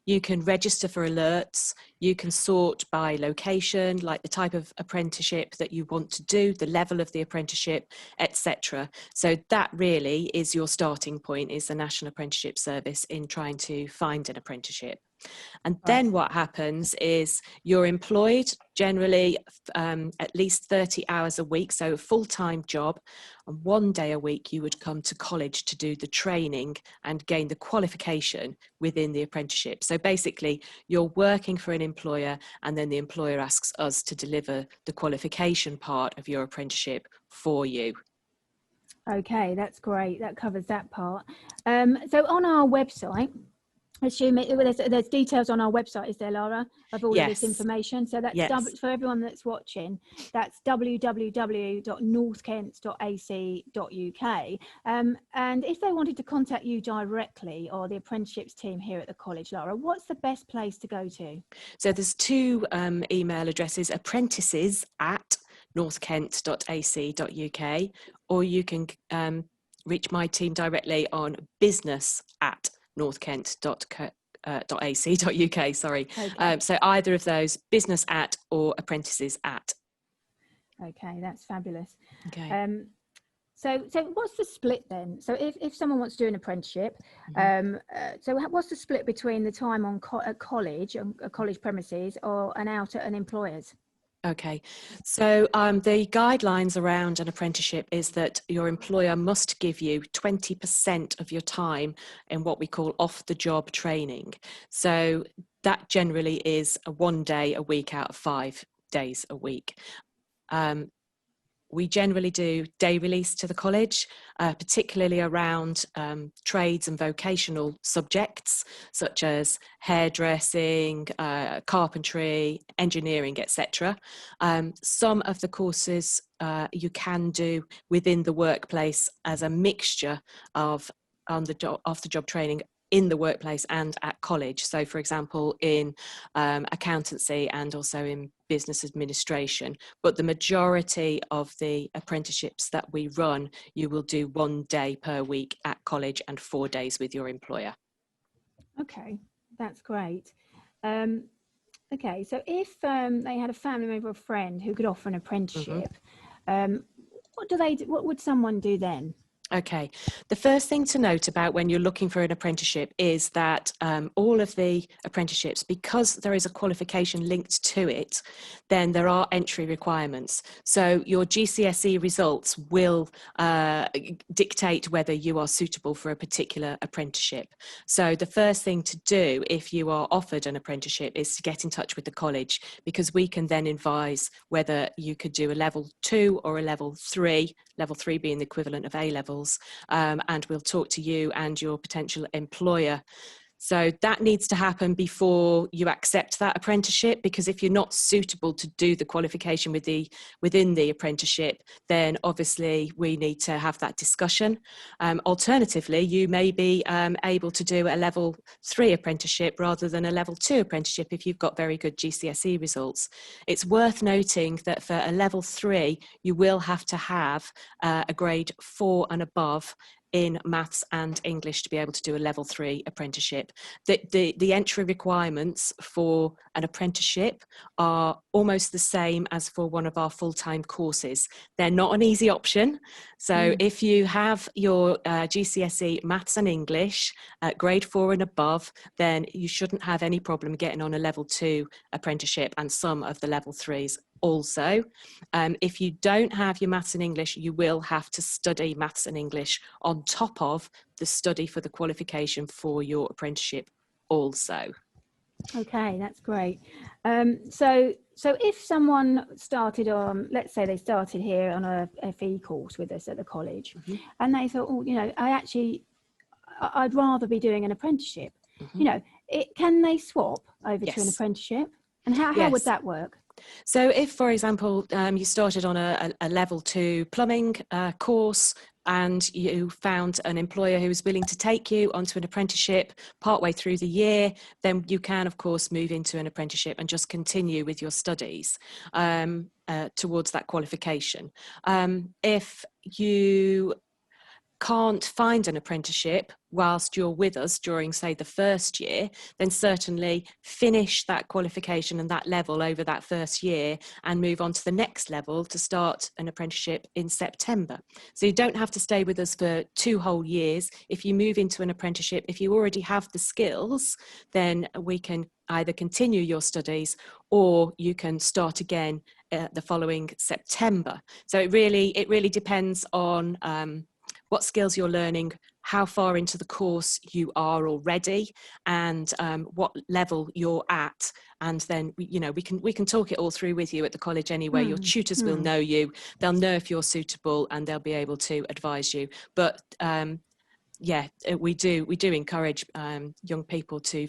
You can register for alerts, you can sort by location, like the type of apprenticeship that you want to do, the level of the apprenticeship, etc. So that really is your starting point, is the National Apprenticeship Service in trying to find an apprenticeship. And then what happens is you're employed generally at least 30 hours a week, so a full-time job, and 1 day a week you would come to college to do the training and gain the qualification within the apprenticeship. So basically you're working for an employer, and then the employer asks us to deliver the qualification part of your apprenticeship for you. Okay, that's great. That covers that part. So on our website, there's details on our website, is there, Lara, of all of this Yes. information? So that's Yes. for everyone that's watching, that's www.northkent.ac.uk. And if they wanted to contact you directly or the apprenticeships team here at the college, Lara, what's the best place to go to? So there's two email addresses: apprentices@northkent.ac.uk, or you can reach my team directly on business@northkent.ac.uk. Sorry. Okay. So either of those, business@ or apprentices@. Okay, that's fabulous. Okay. So what's the split then? So if someone wants to do an apprenticeship, so what's the split between the time on college premises and out at an employer's? Okay, so the guidelines around an apprenticeship is that your employer must give you 20% of your time in what we call off-the-job training. So that generally is 1 day a week out of 5 days a week. We generally do day release to the college, particularly around trades and vocational subjects such as hairdressing, carpentry, engineering, etc. Some of the courses you can do within the workplace as a mixture of off-the-job training in the workplace and at college. So, for example, in accountancy and also in business administration. But the majority of the apprenticeships that we run, you will do 1 day per week at college and 4 days with your employer. Okay, that's great. Okay, so if they had a family member or friend who could offer an apprenticeship, what would someone do then? Okay, the first thing to note about when you're looking for an apprenticeship is that all of the apprenticeships, because there is a qualification linked to it, then there are entry requirements. So your GCSE results will dictate whether you are suitable for a particular apprenticeship. So the first thing to do if you are offered an apprenticeship is to get in touch with the college, because we can then advise whether you could do a level 2 or a level 3 being the equivalent of A levels. And we'll talk to you and your potential employer. So that needs to happen before you accept that apprenticeship, because if you're not suitable to do the qualification within the apprenticeship, then obviously we need to have that discussion. Alternatively, you may be able to do a level 3 apprenticeship rather than a level 2 apprenticeship if you've got very good GCSE results. It's worth noting that for a level 3, you will have to have a grade 4 and above in maths and English to be able to do a level 3 apprenticeship. The entry requirements for an apprenticeship are almost the same as for one of our full-time courses. They're not an easy option. So if you have your GCSE maths and English at grade 4 and above, then you shouldn't have any problem getting on a level 2 apprenticeship and some of the level 3s. Also, if you don't have your maths and English, you will have to study maths and English on top of the study for the qualification for your apprenticeship also. Okay, that's great. So if someone started on, let's say they started here on a FE course with us at the college, and they thought, oh, you know, I'd rather be doing an apprenticeship. You know, can they swap over to an apprenticeship? And how would that work? So if, for example, you started on a level 2 plumbing course and you found an employer who was willing to take you onto an apprenticeship partway through the year, then you can, of course, move into an apprenticeship and just continue with your studies towards that qualification. If you can't find an apprenticeship whilst you're with us during, say, the first year, then certainly finish that qualification and that level over that first year and move on to the next level to start an apprenticeship in September. So you don't have to stay with us for 2 whole years. If you move into an apprenticeship, if you already have the skills, then we can either continue your studies or you can start again the following September. So it really depends on what skills you're learning, how far into the course you are already, and what level you're at. And then we can talk it all through with you at the college anyway. Your tutors will know you, they'll know if you're suitable, and they'll be able to advise you. But yeah, we do encourage young people to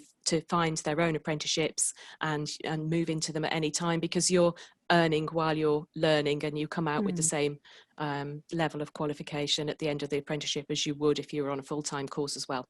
find their own apprenticeships and move into them at any time, because you're earning while you're learning, and you come out with the same level of qualification at the end of the apprenticeship as you would if you were on a full-time course as well.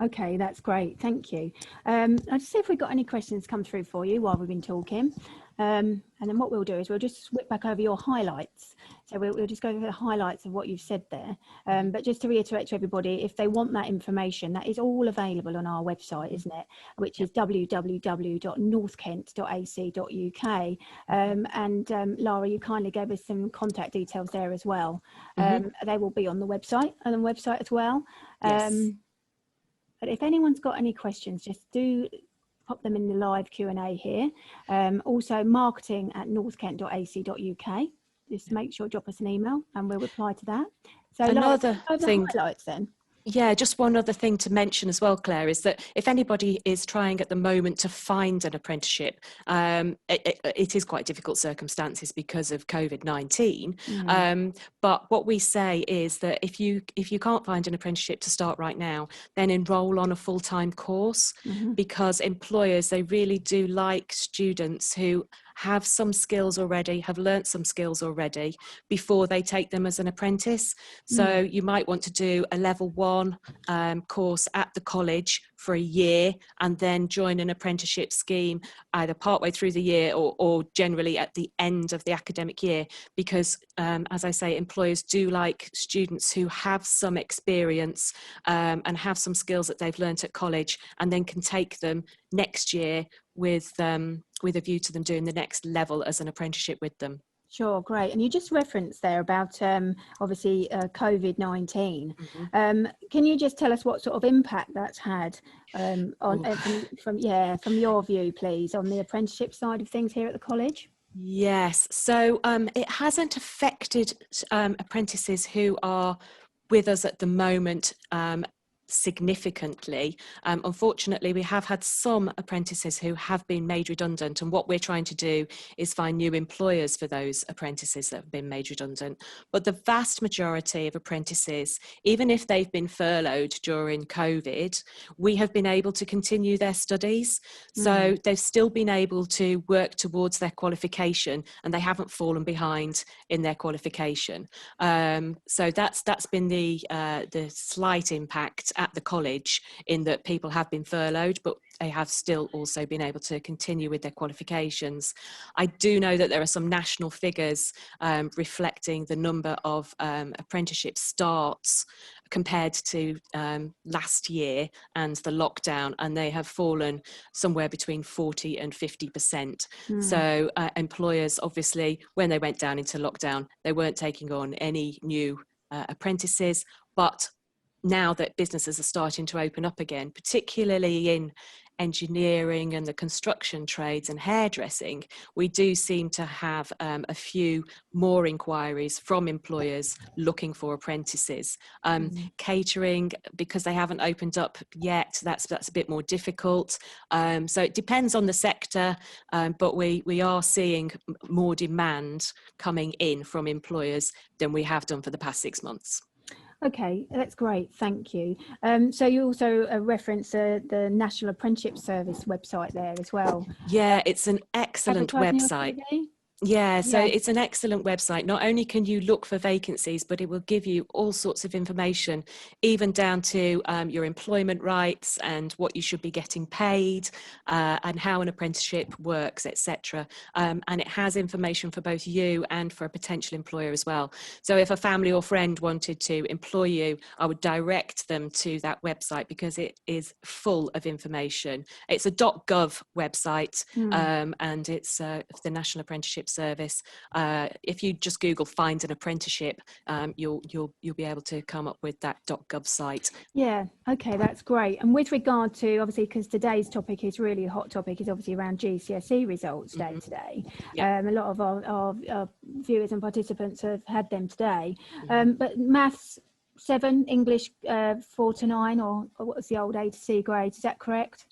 Okay, that's great. Thank you. I'll just see if we've got any questions come through for you while we've been talking. And then what we'll do is we'll just whip back over your highlights. So we'll just go over the highlights of what you've said there. But just to reiterate to everybody, if they want that information, that is all available on our website, isn't it? Which is www.northkent.ac.uk. And Lara, you kindly gave us some contact details there as well. They will be on the website as well. Yes. But if anyone's got any questions, just do pop them in the live Q&A here. Also marketing@northkent.ac.uk. Just make sure, drop us an email and we'll reply to that. So another thing, highlights then. Yeah, just one other thing to mention as well, Claire, is that if anybody is trying at the moment to find an apprenticeship, it is quite difficult circumstances because of COVID-19. But what we say is that if you can't find an apprenticeship to start right now, then enroll on a full-time course, because employers, they really do like students who have some skills already, have learnt some skills already before they take them as an apprentice. So you might want to do a level 1 course at the college for a year, and then join an apprenticeship scheme either partway through the year or generally at the end of the academic year, because as I say, employers do like students who have some experience and have some skills that they've learnt at college, and then can take them next year with a view to them doing the next level as an apprenticeship with them. Sure, great. And you just referenced there about obviously COVID-19. Can you just tell us what sort of impact that's had on from your view, please, on the apprenticeship side of things here at the college? Yes, so it hasn't affected apprentices who are with us at the moment significantly. Unfortunately, we have had some apprentices who have been made redundant, and what we're trying to do is find new employers for those apprentices that have been made redundant. But the vast majority of apprentices, even if they've been furloughed during COVID, we have been able to continue their studies. So they've still been able to work towards their qualification, and they haven't fallen behind in their qualification. So that's been the slight impact at the college, in that people have been furloughed, but they have still also been able to continue with their qualifications. I do know that there are some national figures reflecting the number of apprenticeship starts compared to last year and the lockdown, and they have fallen somewhere between 40 and 50%. So employers, obviously, when they went down into lockdown, they weren't taking on any new apprentices, but now that businesses are starting to open up again, particularly in engineering and the construction trades and hairdressing, we do seem to have a few more inquiries from employers looking for apprentices. Catering, because they haven't opened up yet, that's a bit more difficult. So it depends on the sector, but we are seeing more demand coming in from employers than we have done for the past 6 months. Okay, that's great. Thank you. So you also referenced the National Apprenticeship Service website there as well. Yeah, it's an excellent website. Yeah, so it's an excellent website. Not only can you look for vacancies, but it will give you all sorts of information, even down to your employment rights and what you should be getting paid, and how an apprenticeship works, etc. And it has information for both you and for a potential employer as well. So if a family or friend wanted to employ you, I would direct them to that website, because it is full of information. It's a .gov website, and it's the National Apprenticeship Service. If you just Google "find an apprenticeship," you'll be able to come up with that .gov site. Yeah, okay, that's great. And with regard to, obviously, because today's topic is really a hot topic, is obviously around GCSE results day today. A lot of our viewers and participants have had them today. But maths 7, English 4 to 9, or what was the old A to C grades? Is that correct?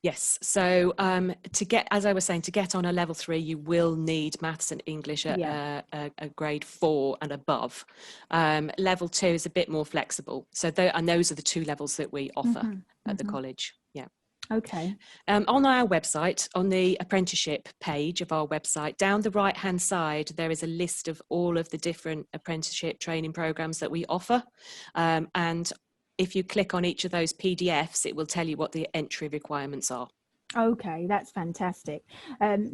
Yes. So to get, as I was saying, to get on a level 3, you will need maths and English at a grade 4 and above. Level 2 is a bit more flexible. So and those are the 2 levels that we offer at the college. Yeah. Okay. On our website, on the apprenticeship page of our website, down the right-hand side, there is a list of all of the different apprenticeship training programs that we offer. And if you click on each of those PDFs, it will tell you what the entry requirements are. Okay, that's fantastic.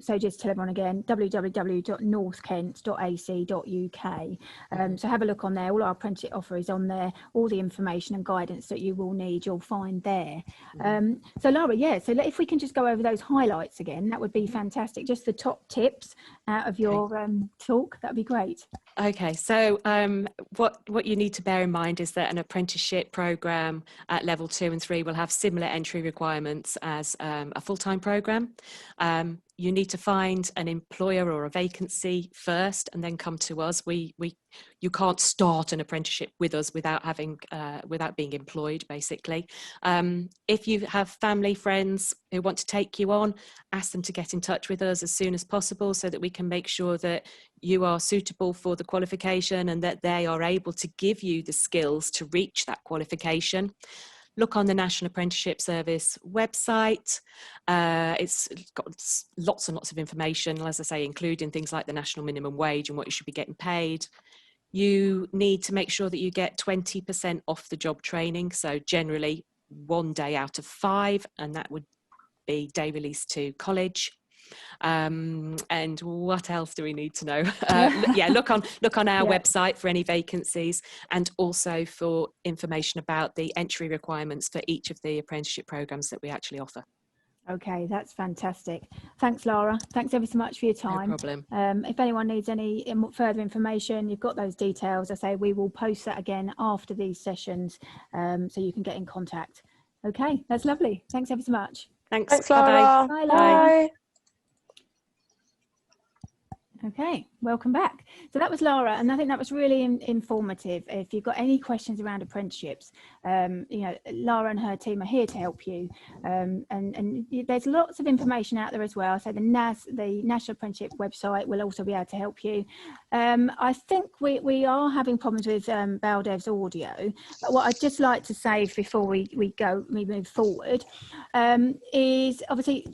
So just tell everyone again, www.northkent.ac.uk. So have a look on there. All our apprenticeship offer is on there. All the information and guidance that you will need, you'll find there. So Lara, so if we can just go over those highlights again, that would be fantastic. Just the top tips out of your talk, that'd be great. Okay, so what you need to bear in mind is that an apprenticeship program at level 2 and 3 will have similar entry requirements as a full-time program. You need to find an employer or a vacancy first, and then come to us. You can't start an apprenticeship with us without being employed, basically. If you have family, friends who want to take you on, ask them to get in touch with us as soon as possible, so that we can make sure that you are suitable for the qualification and that they are able to give you the skills to reach that qualification. Look on the National Apprenticeship Service website. It's got lots and lots of information, as I say, including things like the national minimum wage and what you should be getting paid. You need to make sure that you get 20% off the job training. So generally 1 day out of 5, and that would be day release to college. And what else do we need to know? Look on our website for any vacancies, and also for information about the entry requirements for each of the apprenticeship programs that we actually offer. Okay, that's fantastic. Thanks, Lara. Thanks ever so much for your time. No problem. If anyone needs any further information, you've got those details. I say we will post that again after these sessions, so you can get in contact. Okay, that's lovely. Thanks ever so much. Thanks, Lara. Bye, Lara. Bye. Okay, welcome back. So that was Lara, and I think that was really informative. If you've got any questions around apprenticeships, Lara and her team are here to help you. And there's lots of information out there as well. So the National Apprenticeship website will also be able to help you. I think we are having problems with Baldev's audio, but what I'd just like to say before we move forward is obviously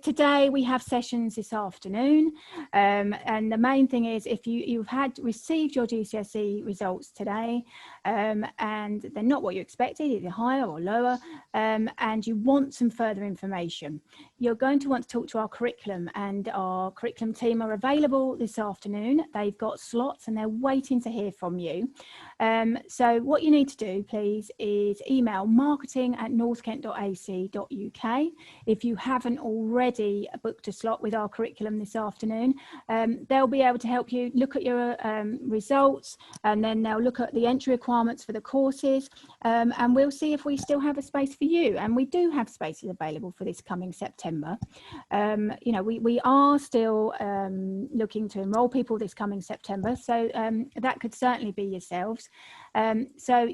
today we have sessions this afternoon, and the main thing is if you've received your GCSE results today, and they're not what you expected, either higher or lower, and you want some further information, you're going to want to talk to our curriculum, and our curriculum team are available this afternoon. They've got slots and they're waiting to hear from you. So what you need to do, please, is email marketing@northkent.ac.uk. if you haven't already booked a slot with our curriculum this afternoon. They'll be able to help you look at your results, and then they'll look at the entry requirements for the courses, and we'll see if we still have a space for you. And we do have spaces available for this coming September. We are still looking to enrol people this coming September, so that could certainly be yourselves. So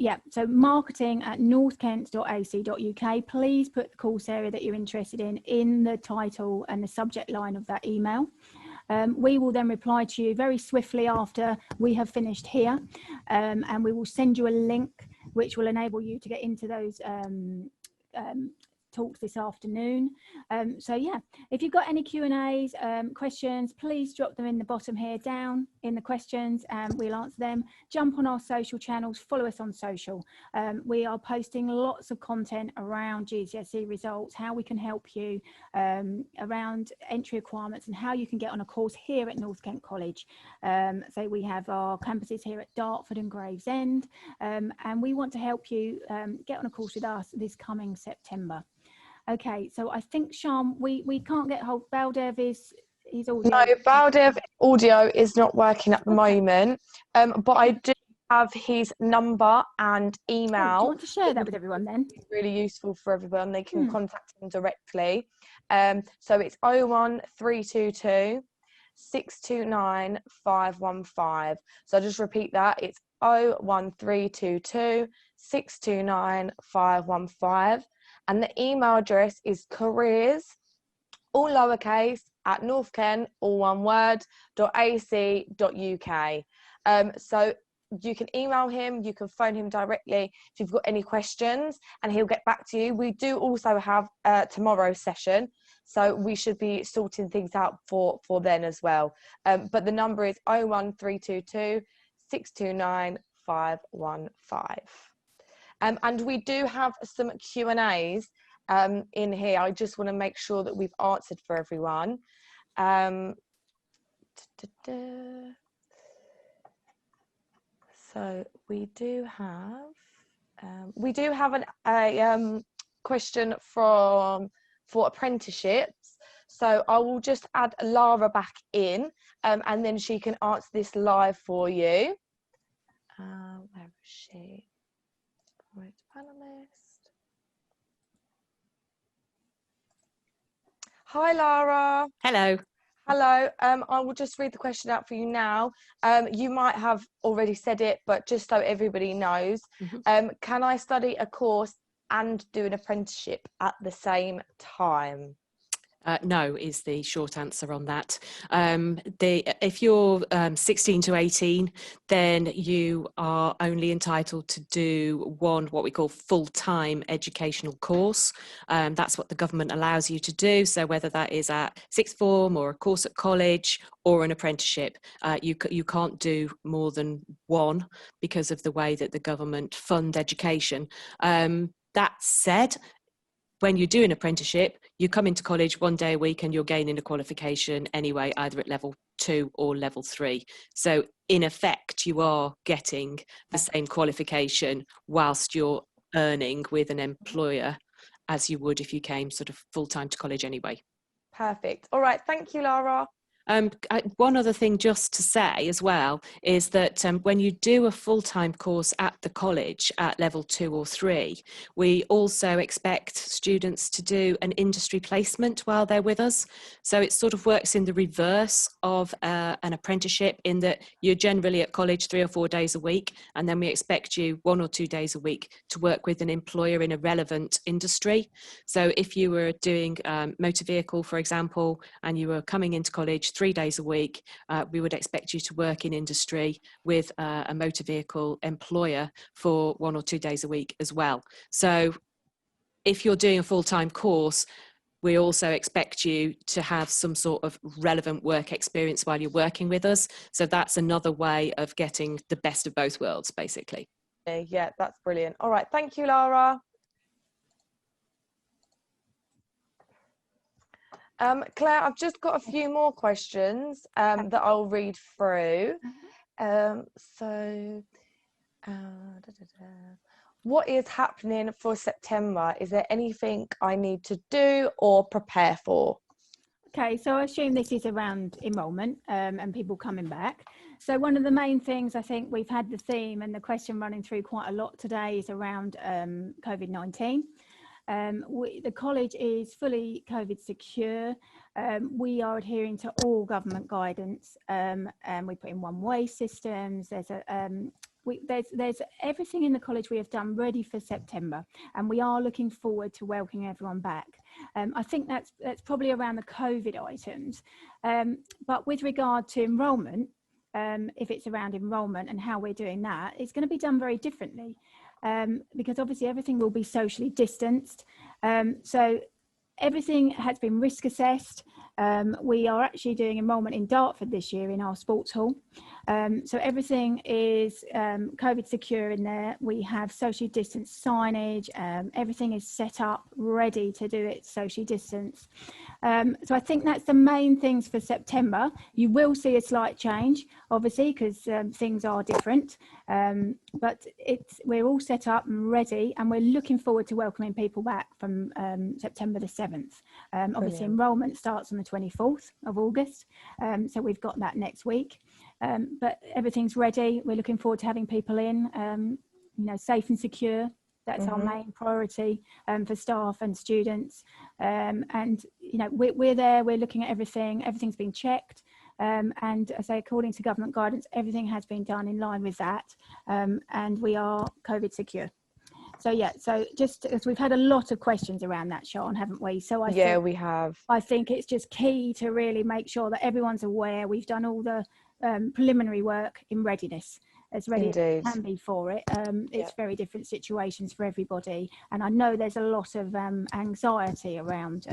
marketing@northkent.ac.uk. please put the course area that you're interested in the title and the subject line of that email. We will then reply to you very swiftly after we have finished here, and we will send you a link which will enable you to get into those talks this afternoon. If you've got any Q&As, questions, please drop them in the bottom here down in the questions, and we'll answer them. Jump on our social channels, follow us on social. We are posting lots of content around GCSE results, how we can help you, around entry requirements, and how you can get on a course here at North Kent College. So we have our campuses here at Dartford and Gravesend, and we want to help you get on a course with us this coming September. Okay, so I think, Sharm, we can't get hold. Baldev is audio. No, Baldev audio is not working at the moment, but I do have his number and email. Do you want to share that with everyone then? It's really useful for everyone. They can contact him directly. So it's 01322 629 515. So I'll just repeat that. It's 01322 629 515. And the email address is careers, all lowercase, at northkent, all one word, .ac.uk. So you can email him, you can phone him directly if you've got any questions, and he'll get back to you. We do also have tomorrow's session, so we should be sorting things out for then as well. But the number is 01322 629 515. And we do have some Q&As in here. I just want to make sure that we've answered for everyone. So we do have a question for apprenticeships. So I will just add Lara back in, and then she can answer this live for you. Where is she? Right, panelist. Hi, Lara. Hello. Hello. I will just read the question out for you now. You might have already said it, but just so everybody knows, can I study a course and do an apprenticeship at the same time? No is the short answer on that. If you're 16 to 18, then you are only entitled to do one, what we call full-time educational course. That's what the government allows you to do. So whether that is at sixth form or a course at college or an apprenticeship, you can't do more than one because of the way that the government fund education. That said, when you do an apprenticeship, you come into college one day a week and you're gaining a qualification anyway, either at level 2 or level 3. So in effect, you are getting the same qualification whilst you're earning with an employer as you would if you came sort of full-time to college anyway. Perfect. All right. Thank you, Lara. One other thing just to say as well is that when you do a full-time course at the college at level 2 or 3, we also expect students to do an industry placement while they're with us. So it sort of works in the reverse of an apprenticeship, in that you're generally at college 3 or 4 days a week, and then we expect you 1 or 2 days a week to work with an employer in a relevant industry. So if you were doing motor vehicle, for example, and you were coming into college 3 days a week, we would expect you to work in industry with a motor vehicle employer for 1 or 2 days a week as well. So if you're doing a full-time course, we also expect you to have some sort of relevant work experience while you're working with us. So that's another way of getting the best of both worlds, basically. Yeah, that's brilliant. All right. Thank you, Lara. Claire, I've just got a few more questions that I'll read through. What is happening for September? Is there anything I need to do or prepare for? Okay, so I assume this is around enrolment and people coming back. So one of the main things, I think we've had the theme and the question running through quite a lot today is around COVID-19. The college is fully COVID secure. We are adhering to all government guidance, and we put in one-way systems. There's everything in the college we have done ready for September, and we are looking forward to welcoming everyone back. I think that's probably around the COVID items. But with regard to enrolment, if it's around enrolment and how we're doing that, it's going to be done very differently. Because obviously everything will be socially distanced. So everything has been risk assessed. We are actually doing enrolment in Dartford this year in our sports hall. So everything is COVID secure in there. We have socially distanced signage. Everything is set up, ready to do it socially distanced. So I think that's the main things for September. You will see a slight change, obviously, because things are different. But we're all set up and ready, and we're looking forward to welcoming people back from September the 7th. Obviously, enrolment starts on the 24th of August. So we've got that next week. But everything's ready. We're looking forward to having people in, safe and secure. That's our main priority for staff and students. And, we're there, we're looking at everything. Everything's been checked. and I say according to government guidance, everything has been done in line with that, and we are COVID secure. So yeah, so just as we've had a lot of questions around that, Sean, haven't we? So we have. I think it's just key to really make sure that everyone's aware. We've done all the preliminary work in readiness, as ready as it can be for it. It's very different situations for everybody, and I know there's a lot of anxiety around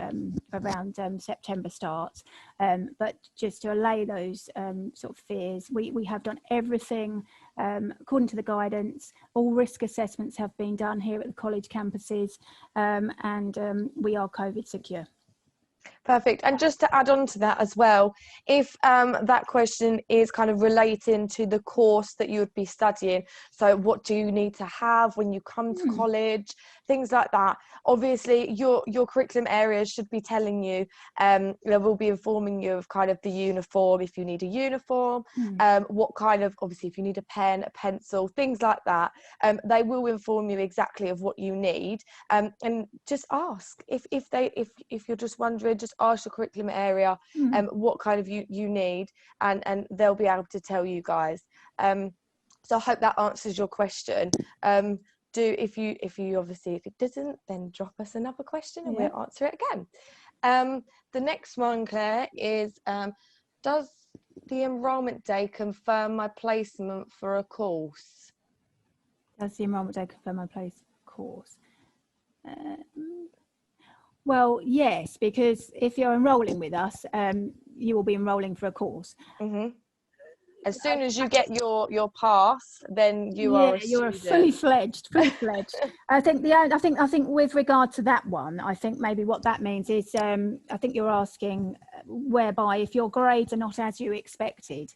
September starts, but just to allay those sort of fears, we have done everything according to the guidance. All risk assessments have been done here at the college campuses, and we are COVID secure. Perfect. And just to add on to that as well, if that question is kind of relating to the course that you would be studying, so what do you need to have when you come to college, things like that, obviously your curriculum areas should be telling you, they will be informing you of kind of the uniform, if you need a uniform, what kind of, obviously if you need a pen, a pencil, things like that, they will inform you exactly of what you need, and just ask if you're just wondering, just ask your curriculum area what kind of you need, and they'll be able to tell you guys. So I hope that answers your question. If it doesn't, then drop us another question and we'll answer it again. The next one, Claire, is does the enrolment day confirm my placement for a course? Does the enrolment day confirm my place course? Well, yes, because if you're enrolling with us, you will be enrolling for a course. As soon as you get your pass, then you're fully fledged. I think with regard to that one, I think maybe what that means is, I think you're asking whereby if your grades are not as you expected,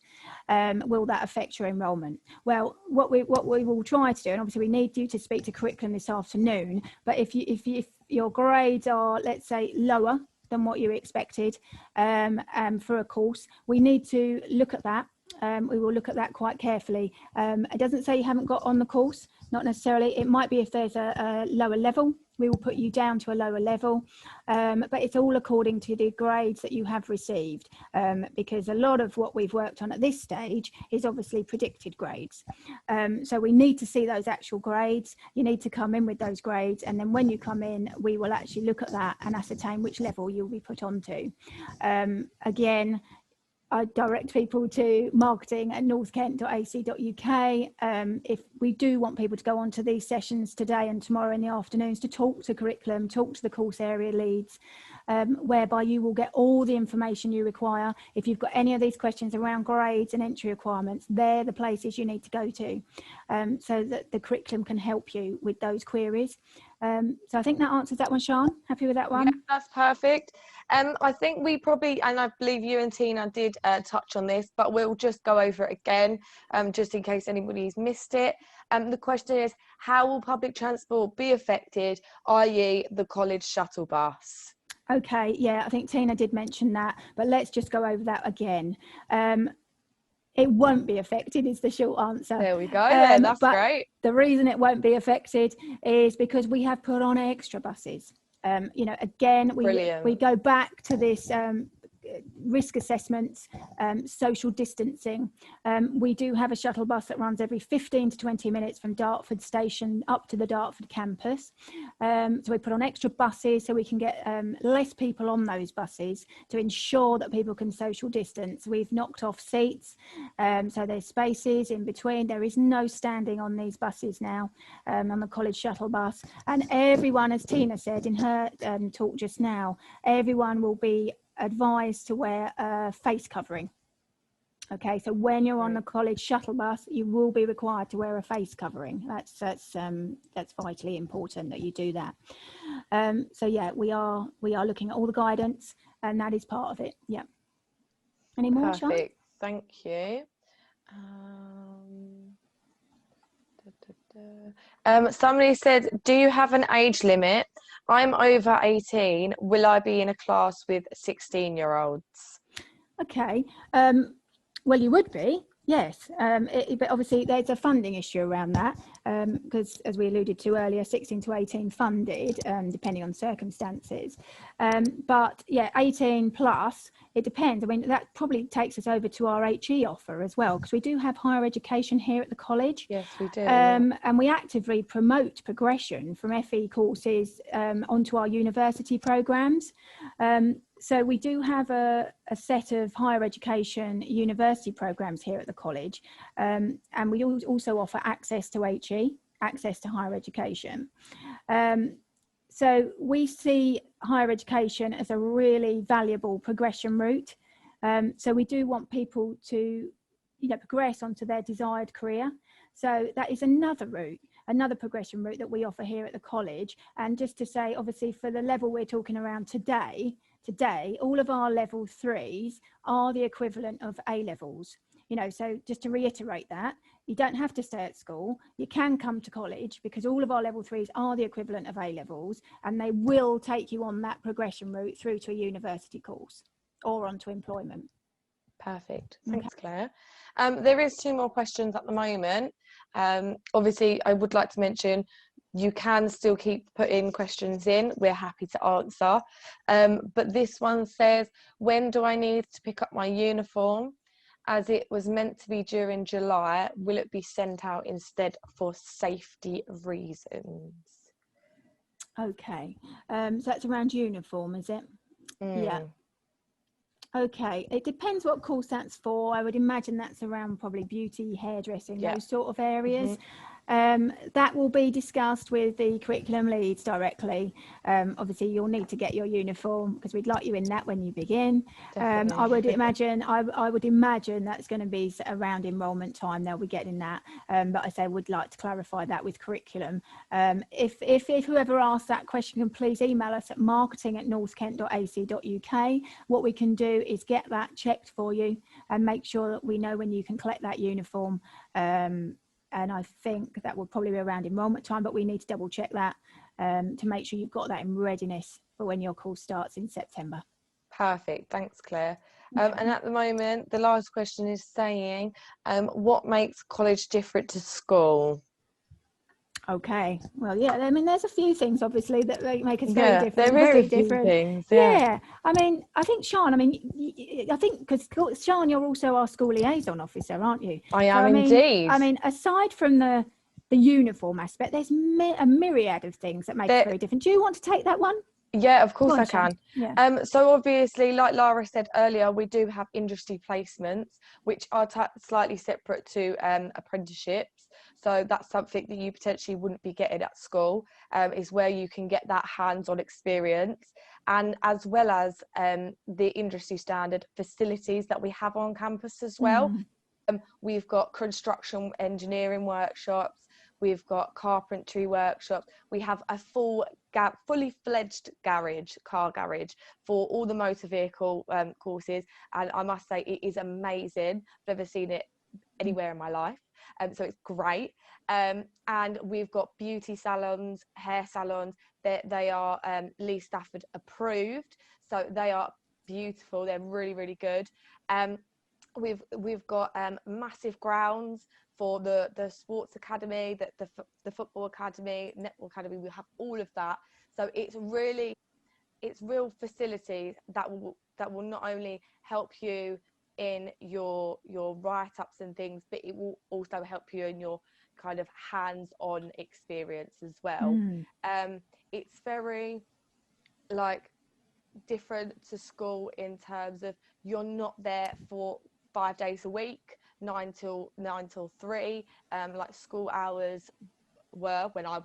will that affect your enrolment? Well, what we will try to do, and obviously we need you to speak to curriculum this afternoon, but if your grades are, let's say, lower than what you expected for a course, we need to look at that. We will look at that quite carefully. It doesn't say you haven't got on the course, not necessarily. It might be if there's a lower level, we will put you down to a lower level, but it's all according to the grades that you have received, because a lot of what we've worked on at this stage is obviously predicted grades. So we need to see those actual grades. You need to come in with those grades, and then when you come in, we will actually look at that and ascertain which level you'll be put onto. Again, I direct people to marketing@northkent.ac.uk. If we do want people to go on to these sessions today and tomorrow in the afternoons to talk to curriculum, talk to the course area leads, whereby you will get all the information you require. If you've got any of these questions around grades and entry requirements, they're the places you need to go to, so that the curriculum can help you with those queries. So I think that answers that one, Sian. Happy with that one? Yeah, that's perfect. I think we probably, and I believe you and Tina did touch on this, but we'll just go over it again, just in case anybody's missed it. The question is, how will public transport be affected, i.e. the college shuttle bus? Okay, yeah, I think Tina did mention that, but let's just go over that again. It won't be affected is the short answer. There we go. That's great. The reason it won't be affected is because we have put on extra buses. Again, we go back to this risk assessments, social distancing. We do have a shuttle bus that runs every 15 to 20 minutes from Dartford station up to the Dartford campus. So we put on extra buses so we can get less people on those buses to ensure that people can social distance. We've knocked off seats, so there's spaces in between. There is no standing on these buses now, on the college shuttle bus. And everyone, as Tina said in her talk just now, everyone will be advised to wear a face covering. Okay, so when you're on the college shuttle bus, you will be required to wear a face covering. That's vitally important that you do that. So yeah, we are looking at all the guidance, and that is part of it. Yeah. Any more, Sean? Perfect. Thank you. Somebody said, do you have an age limit? I'm over 18. Will I be in a class with 16-year-olds? Okay. Well, you would be. Yes, but obviously there's a funding issue around that because, as we alluded to earlier, 16 to 18 funded, depending on circumstances. But yeah, 18 plus, it depends. I mean, that probably takes us over to our HE offer as well, because we do have higher education here at the college. Yes, we do. And we actively promote progression from FE courses onto our university programs. So we do have a set of higher education university programs here at the college, and we also offer access to HE, access to higher education. So we see higher education as a really valuable progression route. So we do want people to, progress onto their desired career. So that is another route, another progression route that we offer here at the college. And just to say, obviously, for the level we're talking around today, all of our level 3s are the equivalent of A levels. So just to reiterate that, you don't have to stay at school. You can come to college because all of our level 3s are the equivalent of A levels, and they will take you on that progression route through to a university course or onto employment. Perfect. Thanks, Claire. There is 2 more questions at the moment. Obviously, I would like to mention you can still keep putting questions in. We're happy to answer. But this one says, when do I need to pick up my uniform? As it was meant to be during July, will it be sent out instead for safety reasons? Okay. So that's around uniform, is it? Yeah. Okay, it depends what course that's for. I would imagine that's around probably beauty, hairdressing, those sort of areas. That will be discussed with the curriculum leads directly. Obviously, you'll need to get your uniform because we'd like you in that when you begin. I would imagine that's going to be around enrolment time. They'll be getting that. But I say would like to clarify that with curriculum. If whoever asked that question can please email us at marketing@northkent.ac.uk. What we can do is get that checked for you and make sure that we know when you can collect that uniform. And I think that will probably be around enrolment time, but we need to double check that to make sure you've got that in readiness for when your course starts in September. Perfect. Thanks, Claire. And at the moment, the last question is saying, what makes college different to school? Okay. Well, yeah, I mean, there's a few things, obviously, that make us very different. There is a few things. Yeah. I mean, I think, Sian, because Sian, you're also our school liaison officer, aren't you? I am indeed. I mean, aside from the uniform aspect, there's a myriad of things that make it very different. Do you want to take that one? Yeah, of course I can. Yeah. So obviously, like Lara said earlier, we do have industry placements, which are slightly separate to apprenticeships. So that's something that you potentially wouldn't be getting at school, is where you can get that hands-on experience. And as well as the industry standard facilities that we have on campus as well. We've got construction engineering workshops. We've got carpentry workshops. We have a fully fledged car garage for all the motor vehicle courses. And I must say, it is amazing. I've never seen it anywhere in my life. So it's great. And we've got beauty salons, hair salons. They are Lee Stafford approved. So they are beautiful. They're really, really good. We've got massive grounds for the sports academy, the football academy, netball academy. We have all of that. So it's real facilities that will not only help you in your write-ups and things, but it will also help you in your kind of hands-on experience as well. It's very different to school in terms of you're not there for 5 days a week, 9 till 3, like school hours were when I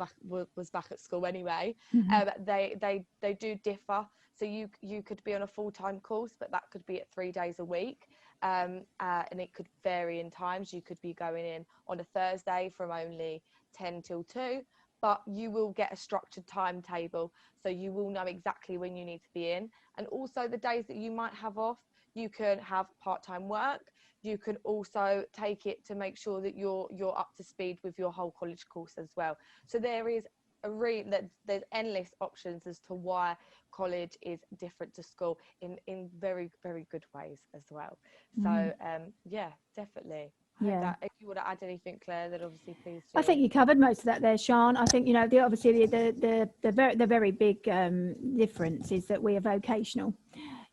was back at school anyway. They do differ. So you could be on a full-time course, but that could be at 3 days a week. And it could vary in times. You could be going in on a Thursday from only 10 till 2, but you will get a structured timetable. So you will know exactly when you need to be in. And also the days that you might have off, you can have part-time work. You can also take it to make sure that you're up to speed with your whole college course as well. So there's endless options as to why college is different to school in very, very good ways as well. So yeah, definitely. Yeah. That if you want to add anything, Claire, then obviously please do. I think you covered most of that there, Sian. I think, you know, obviously the very big difference is that we are vocational,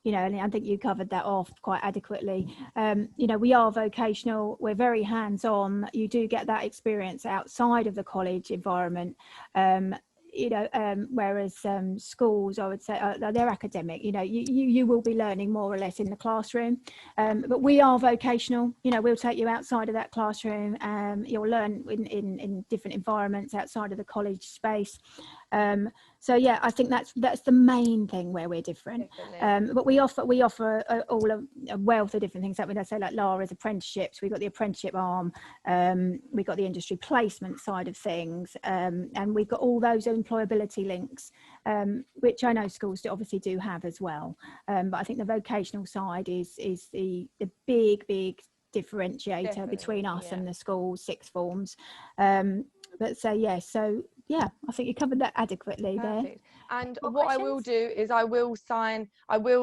you know, and I think you covered that off quite adequately. You know, we are vocational, we're very hands-on. You do get that experience outside of the college environment. You know, whereas schools, I would say, they're academic. You know, you will be learning more or less in the classroom, but we are vocational. You know, we'll take you outside of that classroom. You'll learn in different environments outside of the college space. So yeah, I think that's the main thing where we're different. But we offer all a wealth of different things. Like when I say, like Lara's apprenticeships, we've got the apprenticeship arm, we've got the industry placement side of things, and we've got all those employability links, which I know schools obviously do have as well. But I think the vocational side is the big differentiator between us and the schools, sixth forms. But so yeah, I think you covered that adequately. Perfect. There. And what I will do is I will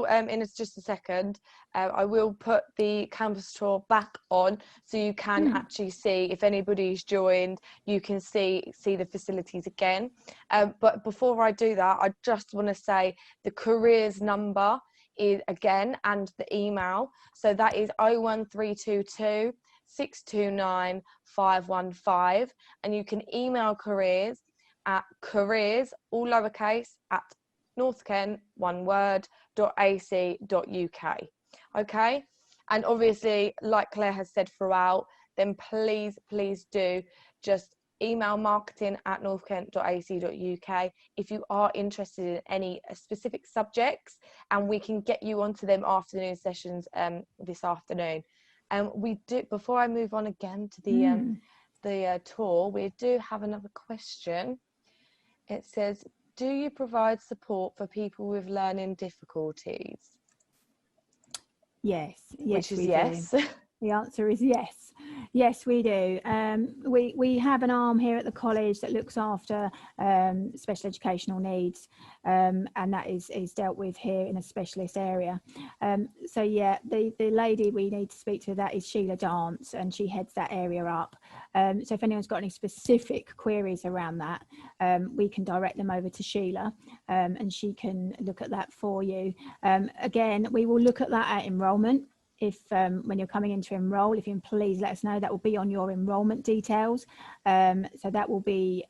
in just a second, I will put the campus tour back on so you can actually see, if anybody's joined, you can see the facilities again. But before I do that, I just want to say the careers number is again, and the email. So that is 01322 629 515, and you can email careers at careers, all lowercase, at northkent, one word, .ac.uk. Okay, and obviously, like Claire has said throughout, then please do just email marketing@northkent.ac.uk if you are interested in any specific subjects, and we can get you onto them afternoon sessions this afternoon. We do, before I move on again to the tour, we do have another question. It says, do you provide support for people with learning difficulties? Yes, which is we yes. do. The answer is yes. Yes, we do. We have an arm here at the college that looks after special educational needs, and that is dealt with here in a specialist area. So yeah, the lady we need to speak to, that is Sheila Dance, and she heads that area up. So if anyone's got any specific queries around that, we can direct them over to Sheila, and she can look at that for you. Again, we will look at that at enrolment. If when you're coming in to enroll, if you can please let us know, that will be on your enrolment details. So that will be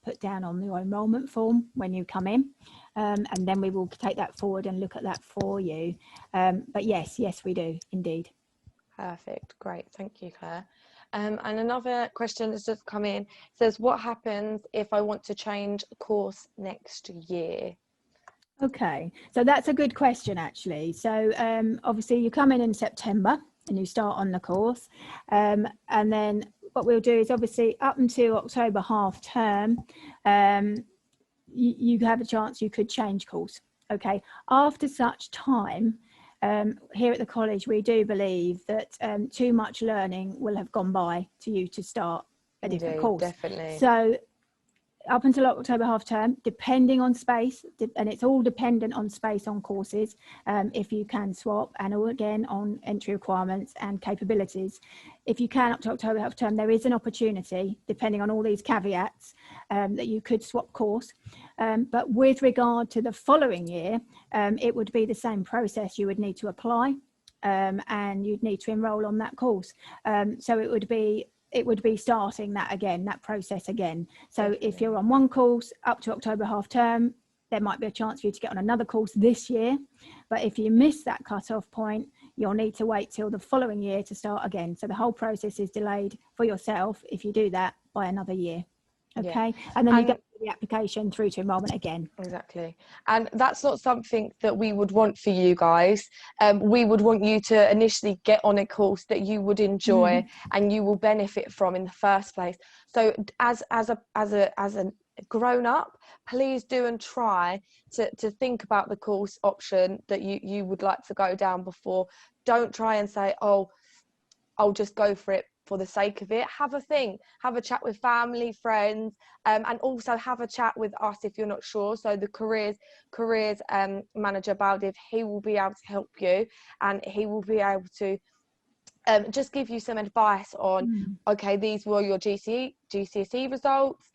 put down on your enrolment form when you come in, and then we will take that forward and look at that for you. But yes, we do indeed. Perfect, great, thank you, Claire. And another question that's just come in says, what happens if I want to change course next year? Okay, so that's a good question, actually. So obviously you come in September and you start on the course, and then what we'll do is, obviously up until October half term, you have a chance, you could change course. Okay, after such time, here at the college, we do believe that too much learning will have gone by to you to start a different course. Definitely. So up until October half term, depending on space, and it's all dependent on space on courses, if you can swap, and again on entry requirements and capabilities. If you can, up to October half term, there is an opportunity, depending on all these caveats, that you could swap course. But with regard to the following year, it would be the same process. You would need to apply, and you'd need to enrol on that course. So it would be starting that process again. So definitely, if you're on one course up to October half term, there might be a chance for you to get on another course this year. But if you miss that cut-off point, you'll need to wait till the following year to start again. So the whole process is delayed for yourself if you do that by another year. Okay, yeah. And then you go the application through to enrolment again. Exactly. And that's not something that we would want for you guys. We would want you to initially get on a course that you would enjoy and you will benefit from in the first place. So as a grown up, please do and try to think about the course option that you would like to go down before. Don't try and say, oh, I'll just go for it for the sake of it. Have a think, have a chat with family, friends, and also have a chat with us if you're not sure. So the careers manager, Baldiv, he will be able to help you, and he will be able to just give you some advice on, okay, these were your GCSE results.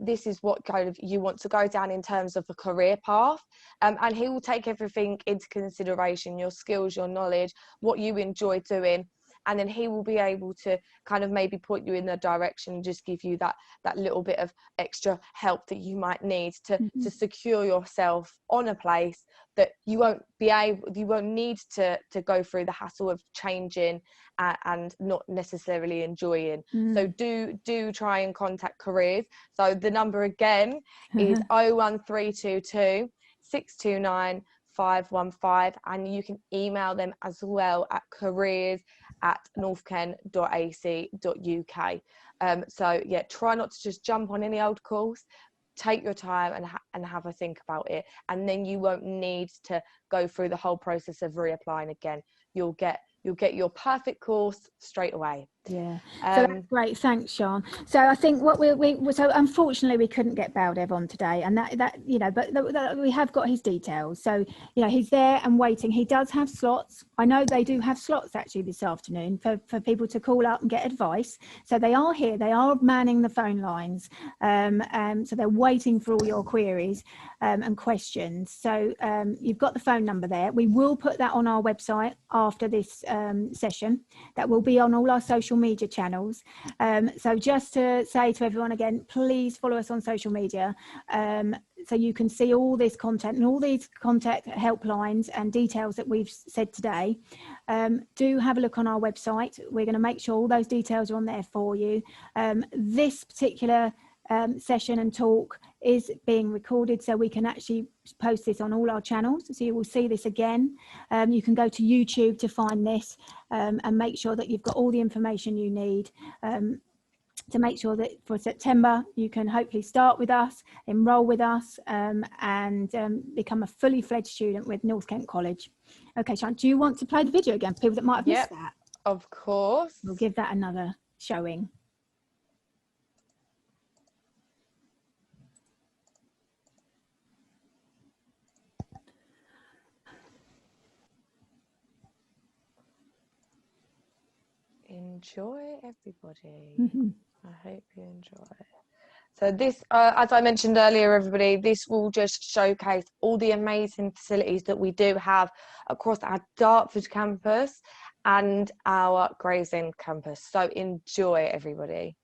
This is what kind of you want to go down in terms of a career path, and he will take everything into consideration, your skills, your knowledge, what you enjoy doing, and then he will be able to kind of maybe point you in the direction and just give you that little bit of extra help that you might need to secure yourself on a place that you won't need to go through the hassle of changing and not necessarily enjoying. So do try and contact careers. So the number again is 01322 629 515, and you can email them as well at careers@northkent.ac.uk. So yeah, try not to just jump on any old course. Take your time and have a think about it, and then you won't need to go through the whole process of reapplying again. You'll get your perfect course straight away. Yeah, so that's great. Thanks, Sean. So I think what so unfortunately we couldn't get Baldev on today, and that you know, but we have got his details. So you know, he's there and waiting. He does have slots. I know they do have slots actually this afternoon for people to call up and get advice. So they are here. They are manning the phone lines. So they're waiting for all your queries and questions. So you've got the phone number there. We will put that on our website after this session. That will be on all our social media channels. So just to say to everyone again, please follow us on social media so you can see all this content and all these contact helplines and details that we've said today. Do have a look on our website. We're going to make sure all those details are on there for you. This particular session and talk is being recorded, so we can actually post this on all our channels, so you will see this again. You can go to YouTube to find this and make sure that you've got all the information you need to make sure that for September you can hopefully start with us, enroll with us, and become a fully fledged student with North Kent College. Okay, Sean, do you want to play the video again for people that might have missed that? Of course. We'll give that another showing. Enjoy, everybody. I hope you enjoy. So this, as I mentioned earlier, everybody, this will just showcase all the amazing facilities that we do have across our Dartford campus and our Gravesend campus. So enjoy, everybody.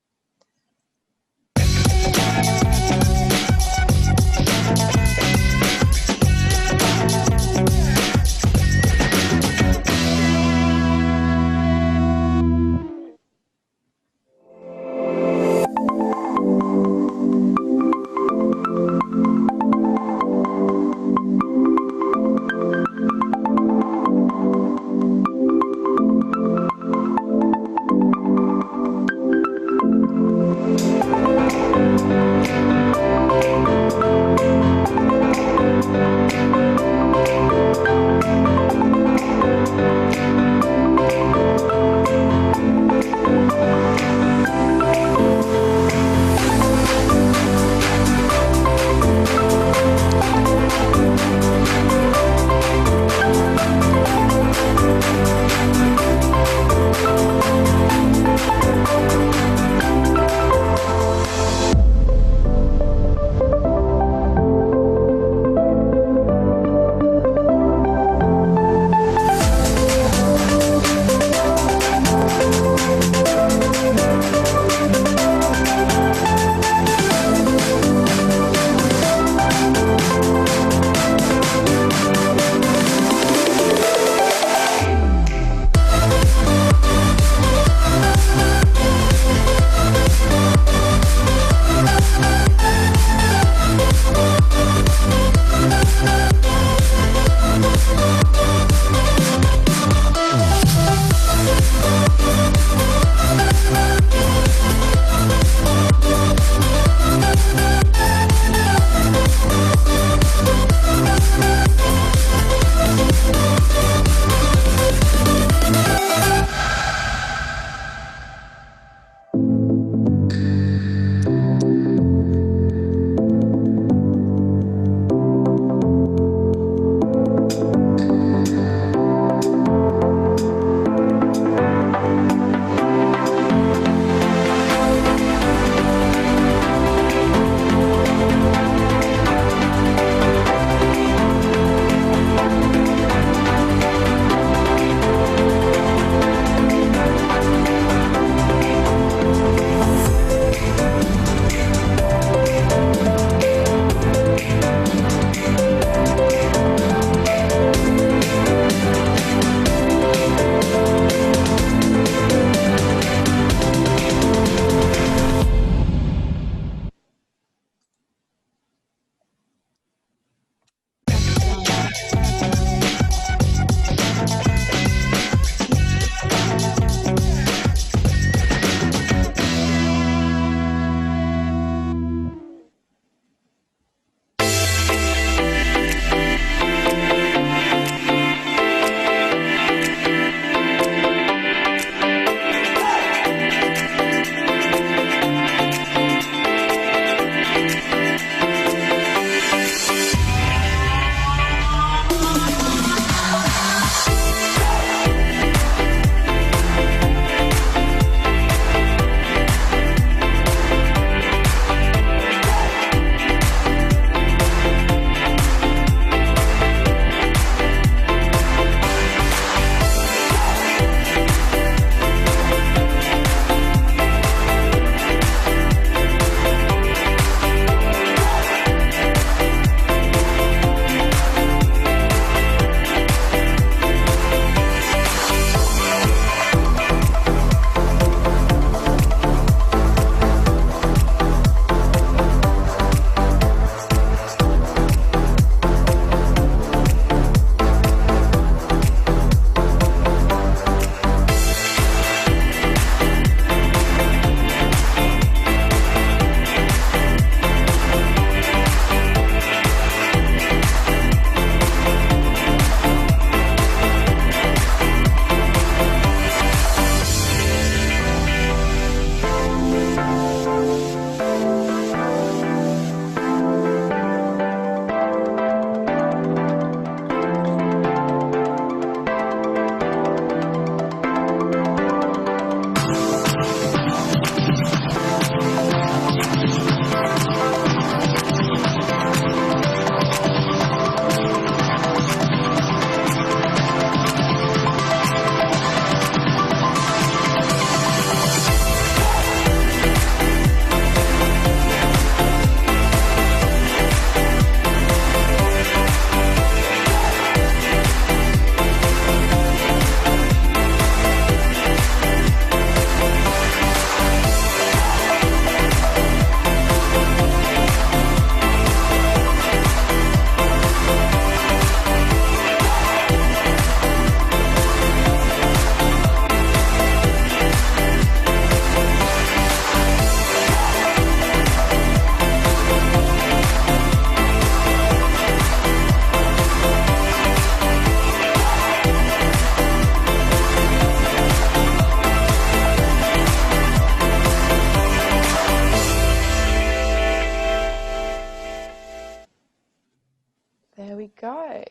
we go.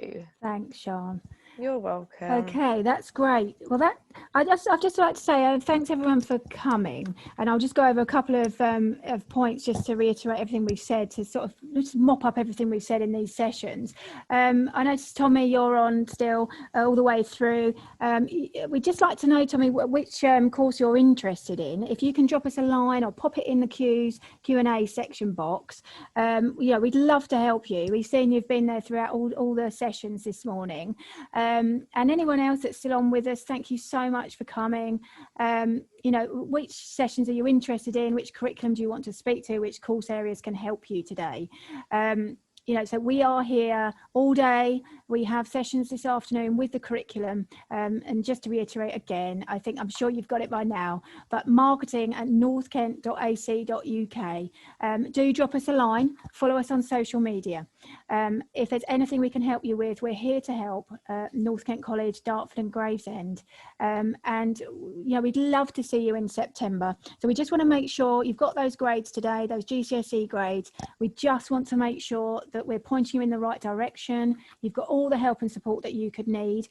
Thanks, Sean. You're welcome. Okay, that's great. Well, I'd just like to say thanks everyone for coming, and I'll just go over a couple of points just to reiterate everything we've said, to sort of just mop up everything we've said in these sessions. I noticed, Tommy, you're on still all the way through. We'd just like to know, Tommy, which course you're interested in. If you can drop us a line or pop it in the Q&A section box. Yeah, we'd love to help you. We've seen you've been there throughout all the sessions this morning. And anyone else that's still on with us, thank you so much for coming. You know, which sessions are you interested in? Which curriculum do you want to speak to? Which course areas can help you today? You know, so we are here all day. We have sessions this afternoon with the curriculum. And just to reiterate again, I'm sure you've got it by now, but marketing@northkent.ac.uk. Do drop us a line, follow us on social media. If there's anything we can help you with, we're here to help. North Kent College, Dartford and Gravesend. And, you know, we'd love to see you in September. So we just want to make sure you've got those grades today, those GCSE grades. We just want to make sure that we're pointing you in the right direction. You've got all the help and support that you could need.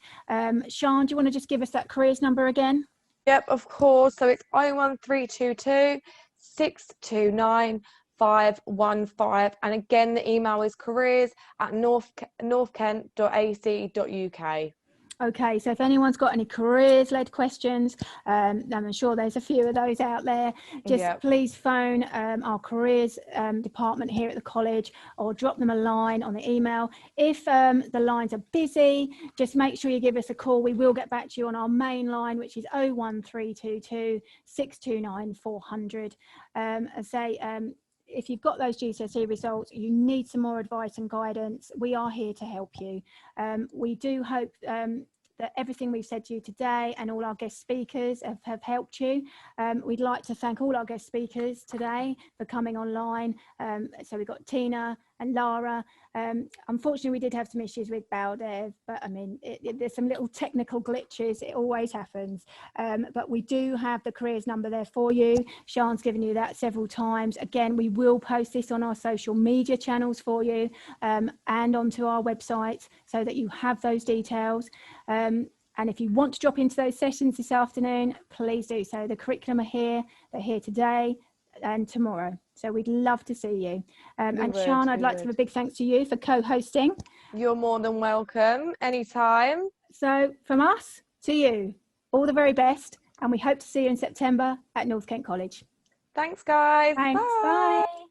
Sian, do you want to just give us that careers number again? Yep, of course. So it's 01322 629 515, and again the email is careers@northkent.ac.uk. Okay, so if anyone's got any careers-led questions, I'm sure there's a few of those out there, just please phone our careers department here at the college, or drop them a line on the email. If the lines are busy, just make sure you give us a call. We will get back to you on our main line, which is 01322 629 400. If you've got those GCSE results, you need some more advice and guidance, we are here to help you. We do hope that everything we've said to you today and all our guest speakers have helped you. We'd like to thank all our guest speakers today for coming online. So we've got Tina and Lara. Unfortunately, we did have some issues with Baldev, but I mean, there's some little technical glitches. It always happens. But we do have the careers number there for you. Sian's given you that several times. Again, we will post this on our social media channels for you, and onto our website, so that you have those details. And if you want to drop into those sessions this afternoon, please do so. The curriculum are here. They're here today and tomorrow. So we'd love to see you. And Sian, I'd like to have a big thanks to you for co-hosting. You're more than welcome, anytime. So from us to you, all the very best. And we hope to see you in September at North Kent College. Thanks, guys. Thanks. Bye.